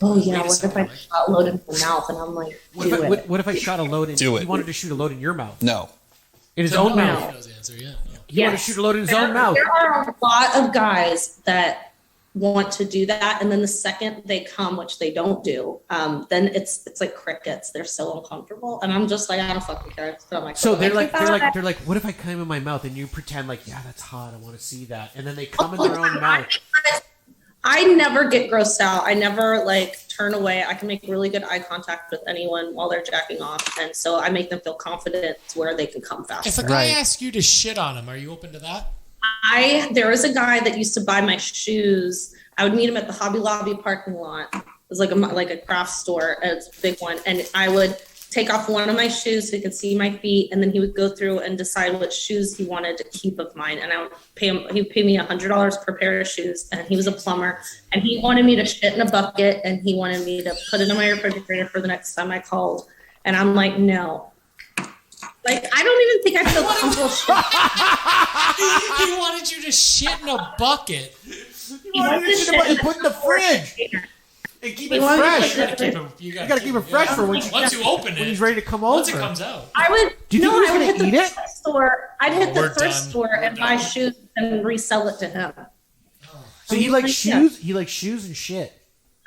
oh yeah, what if I shot a load in my mouth? And I'm like, What if I shot a load in? Do it. He wanted to shoot a load in your mouth. No. In his own He mouth. knows the answer, yeah. He wanted to shoot a load in his own mouth. There are a lot of guys that want to do that, and then the second they come, which they don't do, then it's like crickets. They're so uncomfortable, and I'm just like, I don't fucking care. So they're like, what if I come in my mouth and you pretend like, yeah, that's hot. I want to see that, and then they come in their own mouth. I never get grossed out. I never turn away. I can make really good eye contact with anyone while they're jacking off, and so I make them feel confident where they can come fast. If a guy asks you to shit on him, are you open to that? There was a guy that used to buy my shoes. I would meet him at the Hobby Lobby parking lot. It was like a craft store. And it's a big one. And I would take off one of my shoes so he could see my feet. And then he would go through and decide what shoes he wanted to keep of mine. And I would pay him. He would pay me $100 per pair of shoes. And he was a plumber. And he wanted me to shit in a bucket. And he wanted me to put it in my refrigerator for the next time I called. And I'm like, no. I don't even think I feel comfortable shit. He wanted you to shit in a bucket. He wanted you to put in the fridge and keep it fresh. You gotta keep it fresh for once you open it. When he's ready to come over. Once it comes out. I would. Do you think I he's would gonna hit the eat it? thrift store. I'd hit the We're thrift done. store and buy shoes and resell it to him. So he likes shoes. He likes shoes and shit.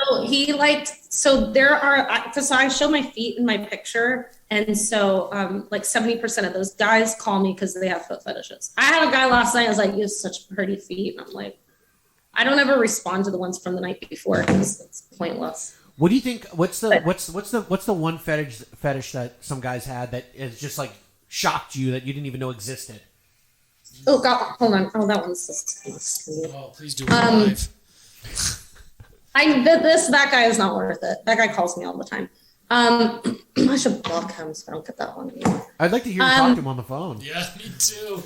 So he liked. So there are because I show my feet in my picture, and so 70% of those guys call me because they have foot fetishes. I had a guy last night. I was like, "You have such pretty feet," and I'm like, I don't ever respond to the ones from the night before because it's pointless. What do you think? What's the one fetish that some guys had that is just shocked you that you didn't even know existed? Oh God, hold on. Oh, that one's just. Oh, please do it live. That guy is not worth it. That guy calls me all the time. I should block him so I don't get that one anymore. I'd like to hear you talk to him on the phone. Yeah, me too.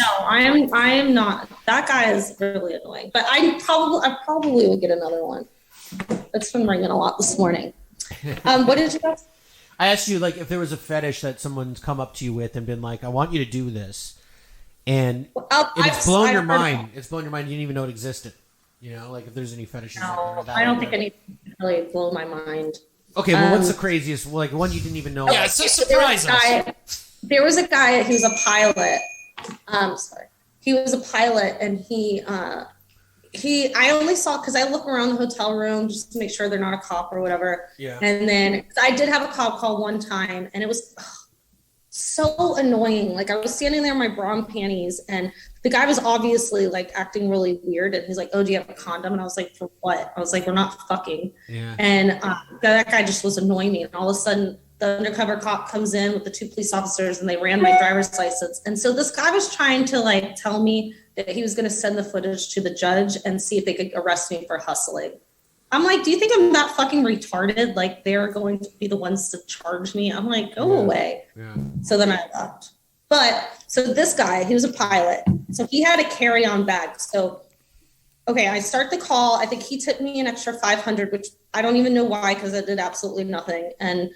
No, I am not. That guy is really annoying. But I probably will get another one. It's been ringing a lot this morning. What did you ask? I asked you if there was a fetish that someone's come up to you with and been like, I want you to do this. And it's blown your mind. It's blown your mind. You didn't even know it existed. If there's any fetishes. No, I don't think anything really blow my mind. Okay, well, what's the craziest? One you didn't even know. Yeah, it's a surprise. There was a guy who was a pilot. Sorry. He was a pilot, and he I only saw, because I look around the hotel room just to make sure they're not a cop or whatever. Yeah. And then I did have a cop call one time, and it was so annoying. Like, I was standing there in my bra and panties, and the guy was obviously like acting really weird. And he's like, "Oh, do you have a condom?" And I was like, "For what?" I was like, "We're not fucking." Yeah. And that guy just was annoying me. And all of a sudden, the undercover cop comes in with the 2 police officers, and they ran my driver's license. And so this guy was trying to like tell me that he was going to send the footage to the judge and see if they could arrest me for hustling. I'm like, do you think I'm that fucking retarded? Like, they're going to be the ones to charge me? I'm like, go away. Yeah. So then I left. But so this guy, he was a pilot. So he had a carry-on bag. So, okay, I start the call. I think he tipped me an extra $500, which I don't even know why, because I did absolutely nothing. And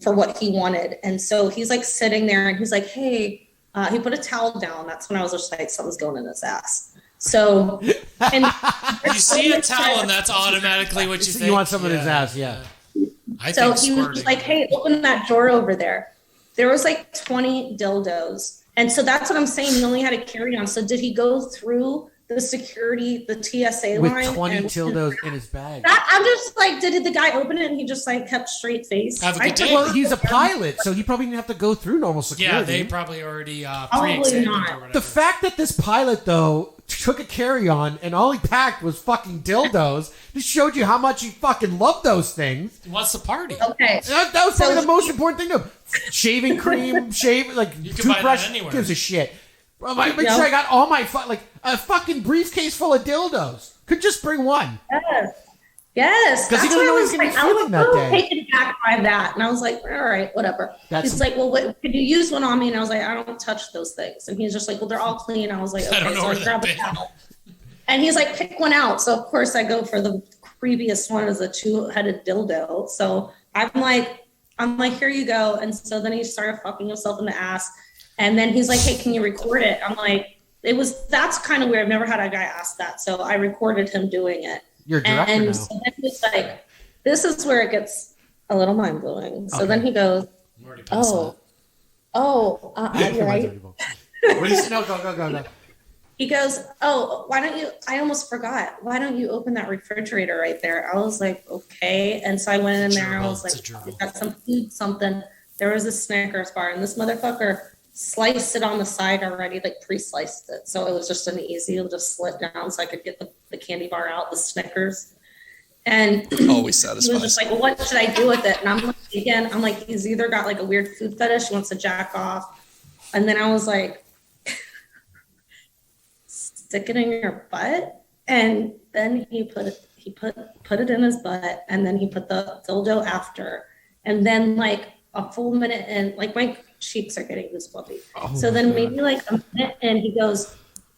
for what he wanted. And so he's like sitting there, and he's like, hey, he put a towel down. That's when I was just like, something's going in his ass. So, and you see a towel, and that's automatically what you think. You want someone in his ass, yeah. So he was just like, hey, open that drawer over there. There was like 20 dildos. And so that's what I'm saying. He only had a carry-on. So did he go through the security, the TSA With line? 20 dildos in his bag. I'm just like, did the guy open it and he just like kept straight face? Well, he's a pilot, so he probably didn't have to go through normal security. Yeah, they probably already Probably pre-examined not. or whatever. The fact that this pilot, though, took a carry-on and all he packed was fucking dildos just showed you how much he fucking loved those things. He wants to party. Okay. That was probably the most important thing to him. Shaving cream, like You can buy that toothbrush, anywhere. gives a shit. Well, make sure I got all my like a fucking briefcase full of dildos. Could just bring one. Yes. Because he didn't know he was going to be feeling that day. Taken back by that. And I was like, all right, whatever. He's like, well, could you use one on me? And I was like, I don't touch those things. And he's just like, well, they're all clean. I was like, okay. I don't know so where I grab a they've been. towel. And he's like, pick one out. So of course I go for the creepiest one, is a 2-headed dildo. So I'm like, here you go. And so then he started fucking himself in the ass. And then he's like, hey, can you record it? I'm like, that's kind of weird. I've never had a guy ask that. So I recorded him doing it. You're a director and now. So then he was like, this is where it gets a little mind blowing. So then he goes, you're right. Go. He goes, oh, why don't you, I almost forgot. Why don't you open that refrigerator right there? I was like, okay. And so I went in there and I was like, we got some food, something. There was a Snickers bar, and this motherfucker sliced it on the side already, like pre-sliced it. So it was just an easy, it'll just slip down so I could get the candy bar out, the Snickers. And always he was satisfying. just like, well, what should I do with it? And I'm like, he's either got like a weird food fetish, he wants to jack off. And then I was like, stick it in your butt. And then he put it in his butt, and then he put the dildo after. And then like a full minute in, like my cheeks are getting goosebumpy. So then maybe like a minute and he goes,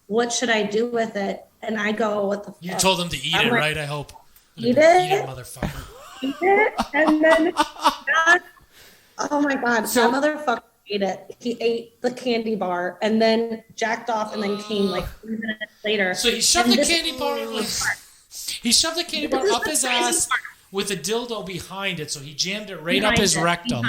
what should I do with it? And I go, what the fuck? You told him to eat it, like, right? I hope. Eat it? Eat it, motherfucker. Eat it? And then, oh my God, that motherfucker ate it. He ate the candy bar and then jacked off and then came like 3 minutes later. So he shoved the candy bar up his ass with a dildo behind it, so he jammed it right up his rectum.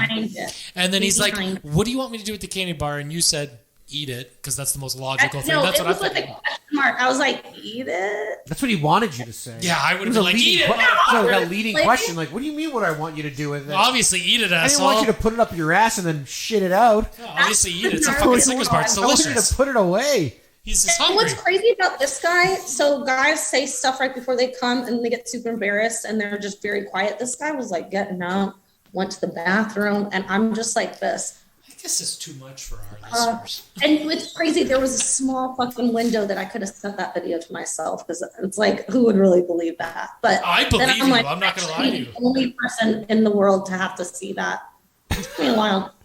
And then he's like, what do you want me to do with the candy bar? And you said, eat it, because that's the most logical thing. That's what I thought. With a question mark. I was like, eat it? That's what he wanted you to say. Yeah, I would have been like, eat it. A leading question, like, what do you mean what I want you to do with it? Obviously, eat it, I asshole. didn't want you to put it up your ass and then shit it out. Yeah, obviously, eat it. It's a fucking Snickers bar. It's I want you delicious. to put it away. He's just And hungry. what's crazy about this guy, so guys say stuff right before they come and they get super embarrassed and they're just very quiet. This guy was like getting up, went to the bathroom, and I'm just like this. I guess it's too much for our listeners. And it's crazy. There was a small fucking window that I could have sent that video to myself, because it's like, who would really believe that? But I believe then you. like, I'm not going to lie to you. the only person in the world to have to see that. It took me a while.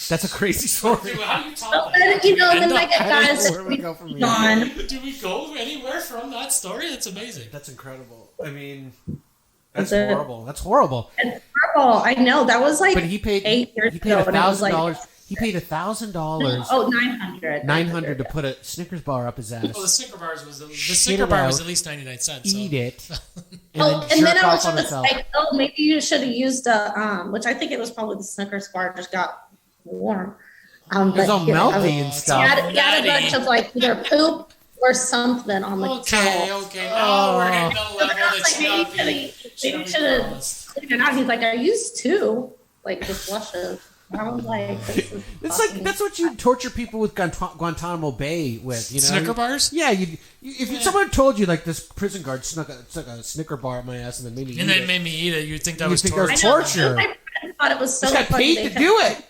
That's a crazy story. Dude, how do you top that? You know, then I get guys where we go from here. Do we go anywhere from that story? That's amazing. That's incredible. I mean, that's horrible. That's horrible. It's horrible. I know. That was like but he paid 8 years he paid ago. $1,000. He paid $1,000. Oh, $900. $900 to put a Snickers bar up his ass. Well, the Snicker bar was at least 99 cents. Eat it. And then I was just like, oh, maybe you should have used which I think it was probably the Snickers bar just got warm. It's all melty and stuff. He had a bunch of like either poop or something on the towel. Okay. Now we're hitting the level that Maybe should have cleaned it out. He's like, I used two, like just flushes. I was like, it's like that's what you torture people with Guantanamo Bay with, you know. Snicker bars? Yeah, if someone told you like this prison guard snuck a Snicker bar at my ass and then made me eat it, you'd think that was torture. I thought it was so got funny. paid to do it.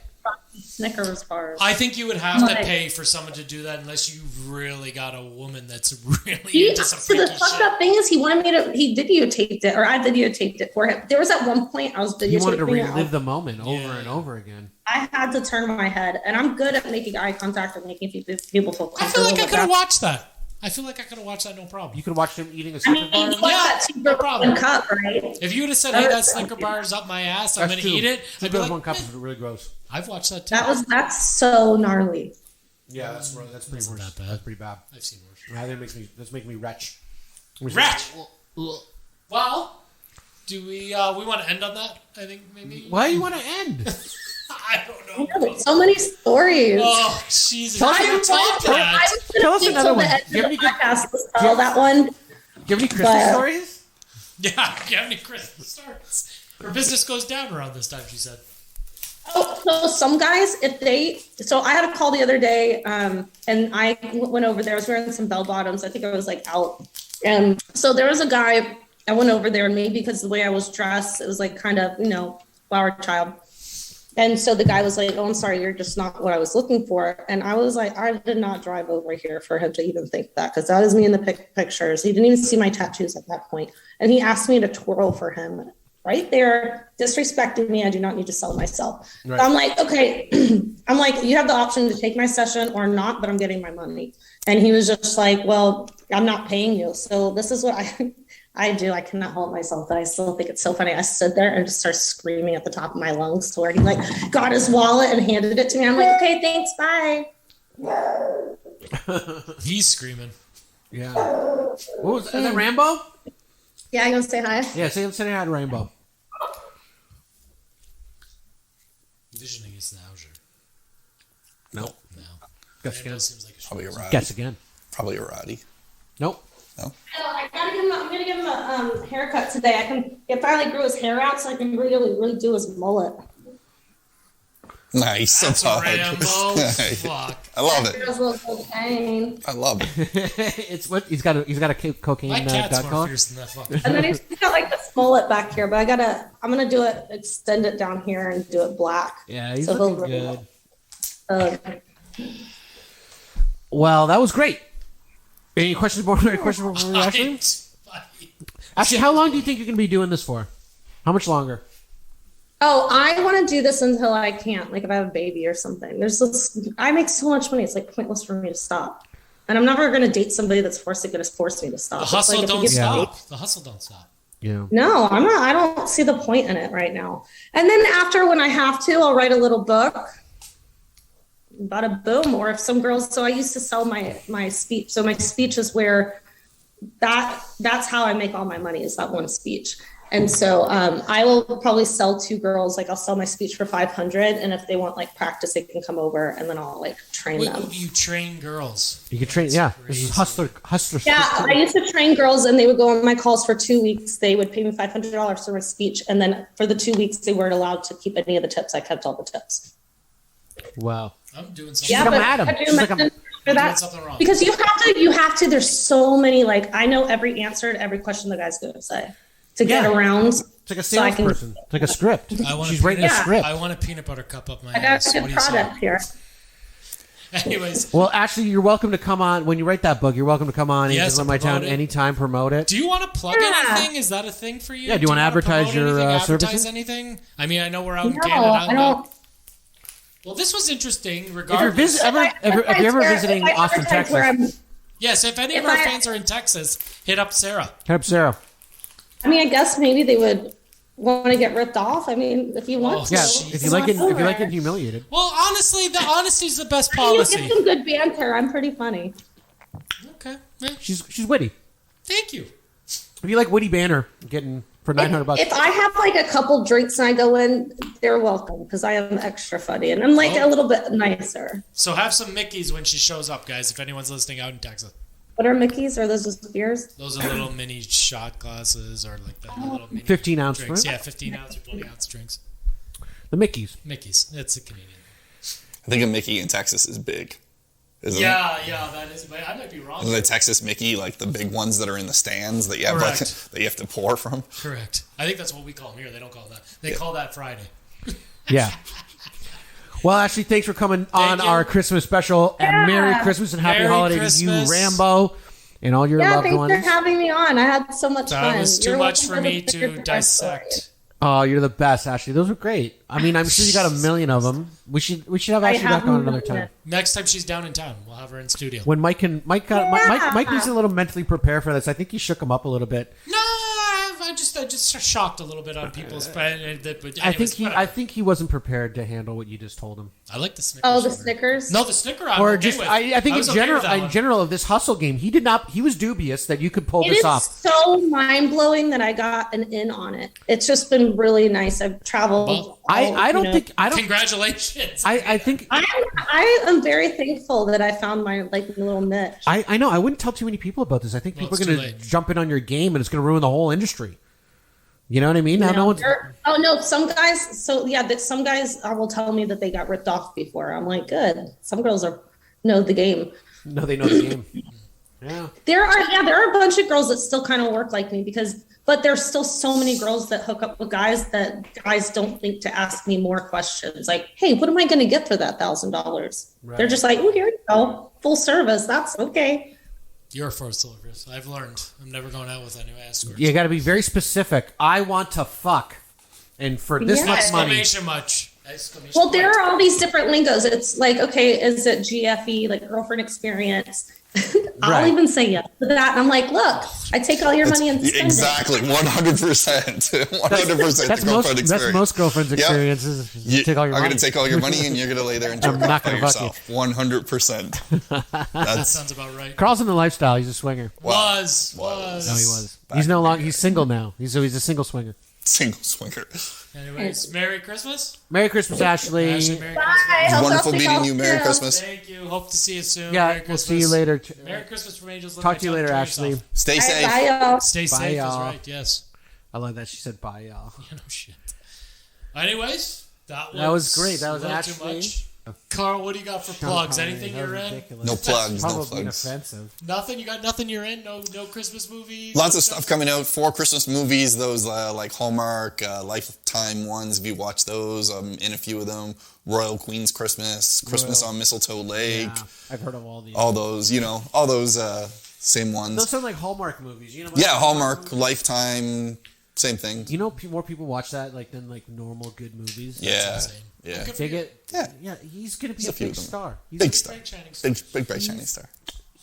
Snickers bars. I think you would have to pay for someone to do that unless you've really got a woman that's really into some So the freaky fucked shit. up thing is he wanted me to, he videotaped it, or I videotaped it for him. There was at one point I was videotaping You wanted to it. relive the moment over and over again. I had to turn my head, and I'm good at making eye contact and making people feel comfortable. I feel like I with could have that. watched that. I feel like I could have watched that, no problem. You could watch him eating a I Snicker mean, bar. he put that no problem. cup, right? If you would have said, "Hey, that Snicker bar is up my ass. I'm That's going to eat it," I'd be like, one cup is really gross. I've watched that too. That's so gnarly. Yeah, that's pretty worse. that bad. That's pretty bad. I've seen worse. That's making me retch. Retch. Well, do we want to end on that? I think maybe. Why do you want to end? I don't know. So many stories. Oh, Jesus! Tell us I another- was gonna tell us wait another till one. the end Do you have of any the good- podcast to tell that one. Do you have any Christmas stories? Yeah, do you have any Christmas stories? Her business goes down around this time, she said. Oh, so some guys, so I had a call the other day, and I went over there. I was wearing some bell bottoms. I think I was like out, and so there was a guy. I went over there, and maybe because the way I was dressed, it was like kind of flower child. And so the guy was like, "Oh, I'm sorry, you're just not what I was looking for." And I was like, I did not drive over here for him to even think that, because that is me in the pictures. He didn't even see my tattoos at that point, and he asked me to twirl for him. Right there, disrespecting me. I do not need to sell myself. Right. So I'm like, okay. I'm like, you have the option to take my session or not, but I'm getting my money. And he was just like, well, I'm not paying you. So this is what I do. I cannot hold myself, but I still think it's so funny. I stood there and just started screaming at the top of my lungs to where he like got his wallet and handed it to me. I'm like, okay, thanks, bye. He's screaming. Yeah. What was is that Rambo? Yeah, you gonna say hi? Yeah, say hi to Rainbow. Visioning is nausea. Nope. No. Guess again. Seems like Probably a Roddy. Guess again. Probably a Roddy. Nope. No. I'm gonna give him a haircut today. It finally grew his hair out, so I can really do his mullet. Nice. That's That's a Rambo. Fuck. I love it. There's a little cocaine. I love it. It's what he's got a cocaine My cat's dot more collar. fierce than that fucking. And then he's got like this mullet back here, but I'm gonna do it, extend it down here and do it black. Yeah, he's So looking he'll- good. Well, that was great. Any questions for Ashley? Actually, how long do you think you're going to be doing this for? How much longer? Oh, I want to do this until I can't. Like if I have a baby or something. I make so much money. It's like pointless for me to stop. And I'm never going to date somebody that's going to force me to stop. The It's hustle like if you don't get stop. paid- The hustle don't stop. Yeah. No, I'm not. I don't see the point in it right now. And then after, when I have to, I'll write a little book. Bada boom. Or if some girls, so I used to sell my speech. So my speech is where that's how I make all my money, is that one speech. And so I will probably sell two girls, like I'll sell my speech for $500, and if they want like practice, they can come over, and then I'll like train Wait, them. you train girls. You can train. Yeah, this is hustler. Yeah, I used to train girls, and they would go on my calls for 2 weeks. They would pay me $500 for my speech, and then for the 2 weeks, they weren't allowed to keep any of the tips. I kept all the tips. Wow. I'm doing something. Yeah, Come but at him. I do She's like, mention for I'm that doing something wrong. because you have to. There's so many. Like I know every answer to every question the guy's going to say to get around. It's like a so I can- salesperson. It's like a script. I want She's writing a script. I want a peanut butter cup up my I got ass. a What good do you say? product here. Anyways, Well, actually, you're welcome to come on when you write that book. You're welcome to come on and Yes, Let My promote Town it. anytime. Promote it. do you want to plug anything? Is that a thing for you? Yeah, do you wanna advertise promote your, anything, services? Advertise anything? I mean, I know we're out in No, Canada. I don't. Well, this was interesting. If you're Regardless, if you're ever visiting Austin, Texas, yes. If any of If our I- fans are in Texas, hit up Sarah. hit up Sarah. I mean, I guess maybe they would want to get ripped off. I mean, if you want to. Yeah, Jeez. if you like it humiliated. Well, honestly, the honesty is the best You policy. get some good banter. I'm pretty funny. Okay. Yeah. She's witty. Thank you. If you like witty banter, getting for $900. If I have like a couple drinks and I go in, they're welcome because I am extra funny and I'm like a little bit nicer. So have some Mickeys when she shows up, guys, if anyone's listening out in Texas. What are Mickeys? Are those just beers? Those are little mini shot glasses or like that little mini 15-ounce drinks. drink? Yeah, 15 ounce or 20 ounce drinks. The Mickeys. Mickeys. It's a Canadian. I think a Mickey in Texas is big. Isn't it? Yeah, that is. But I might be wrong. Isn't the Texas Mickey like the big ones that are in the stands that you have Correct. that you have to pour from? Correct. I think that's what we call them here. They don't call that. They call that Friday. Yeah. Well, Ashley, thanks for coming on our Christmas special. And Merry Christmas and Happy Merry Holiday Christmas. to you, Rambo, and all your loved thanks ones. for having me on. I had so much fun. That was too You're much welcome for me the to pictures of my dissect. story. Oh, you're the best, Ashley. Those were great. I mean, I'm sure you got a million of them. We should have Ashley back on another time. Next time she's down in town, we'll have her in studio. When Mike needs a little mentally prepare for this. I think he shook him up a little bit. No, I just shocked a little bit on people's. But anyways, I think he wasn't prepared to handle what you just told him. I like the Snickers. Oh, the Snickers? No, the Snicker. I'm Or okay just, with. I think was in okay with that one. general of this hustle game, he was dubious that you could pull It this is off. so mind blowing that I got an in on it. It's just been really nice. I've traveled. I don't. Congratulations. I think I am very thankful that I found my little niche. I know. I wouldn't tell too many people about this. I think people are it's going too to late. jump in on your game, and it's going to ruin the whole industry. You know what I mean? Now no one's. Oh no, some guys. So yeah, some guys will tell me that they got ripped off before. I'm like, good. Some girls know the game. No, they know the game. Yeah. There are a bunch of girls that still kind of work like me but there's still so many girls that hook up with guys that guys don't think to ask me more questions. Like, hey, what am I going to get for that $1,000? Right. They're just like, oh, here you go, full service. That's okay. You're full service. I've learned. I'm never going out with any escorts. You got to be very specific. I want to fuck, and for this much money. Exclamation Well, there are all these different lingos. It's like, okay, is it GFE, like girlfriend experience? I'll Right. even say yes to that. And I'm like, look, I take all your money and spend Exactly, 100%. 100% That's girlfriend experience. That's most girlfriends' Yep. experiences. You take all your I'm money. going to take all your money and you're going to lay there and jerk I'm off not by gonna fuck you. yourself. 100%. That sounds about right. Carl's in the lifestyle. He's a swinger. Was. No, he was. He's no longer. He's single now. He's a single swinger. Single swinger. Anyways, Merry Christmas. Merry Christmas, Ashley. Merry Bye. Christmas. Hope Wonderful I'll see meeting y'all you. Merry soon. Christmas. Thank you. Hope to see you soon. Yeah, Merry we'll Christmas. see you later. Merry Christmas from Angels. Talk to you later, Ashley. Stay safe. Bye, y'all. Stay Bye, safe y'all. is right. Yes. I love that she said bye, y'all. No shit. Anyways, that was great. That was a little actually too much. Carl, what do you got for plugs? Anything you're in? No plugs. No Probably plugs. offensive. Nothing. You got nothing you're in. No Christmas movies. Lots of stuff coming out for Christmas movies. Those like Hallmark, Lifetime ones. If you watch those, I'm in a few of them. Royal Queen's Christmas, Christmas on Mistletoe Lake. Yeah, I've heard of all these. All those, all those same ones. Those sound like Hallmark movies. You know? Yeah, Hallmark, Lifetime, same thing. You know, more people watch that than normal good movies. Yeah, yeah. Dig it? Yeah. He's gonna be There's a a few big of them. star. He's Big a star. Big bright shining star.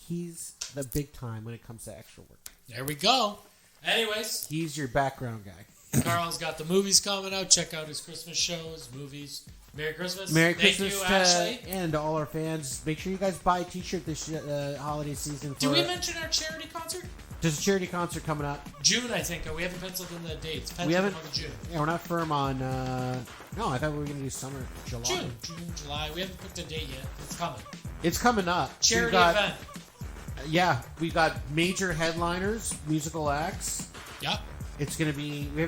He's the big time when it comes to extra work. There we go. Anyways, he's your background guy. Carl's got the movies coming out. Check out his Christmas shows, movies. Merry Christmas. Merry Thank Christmas you, to Ashley. and to all our fans. Make sure you guys buy a T-shirt this holiday season. Did we mention our charity concert? There's a charity concert coming up. June, I think. We haven't penciled in the dates. We haven't. On June. Yeah, we're not firm on. No, I thought we were going to do summer, July. June, July. We haven't picked a date yet. It's coming. It's coming up. Charity event. Yeah, we got major headliners, musical acts. Yep. It's going to be. We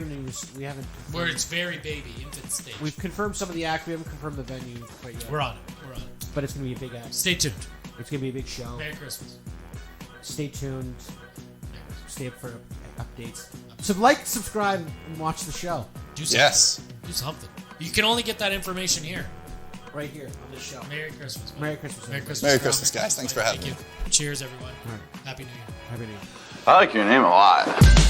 haven't. Where it's very baby, infant stage. We've confirmed some of the act. We haven't confirmed the venue quite yet. We're on it. But it's going to be a big act. Stay tuned. It's going to be a big show. Merry Christmas. Stay tuned. Stay up for updates. So subscribe, and watch the show. Do something. Yes. Do something. You can only get that information here. Right here on this show. Merry Christmas. Merry Christmas. Merry Christmas. Merry Christmas, guys. Thanks for having me. Cheers, everyone. All right. Happy New Year. Happy New Year. I like your name a lot.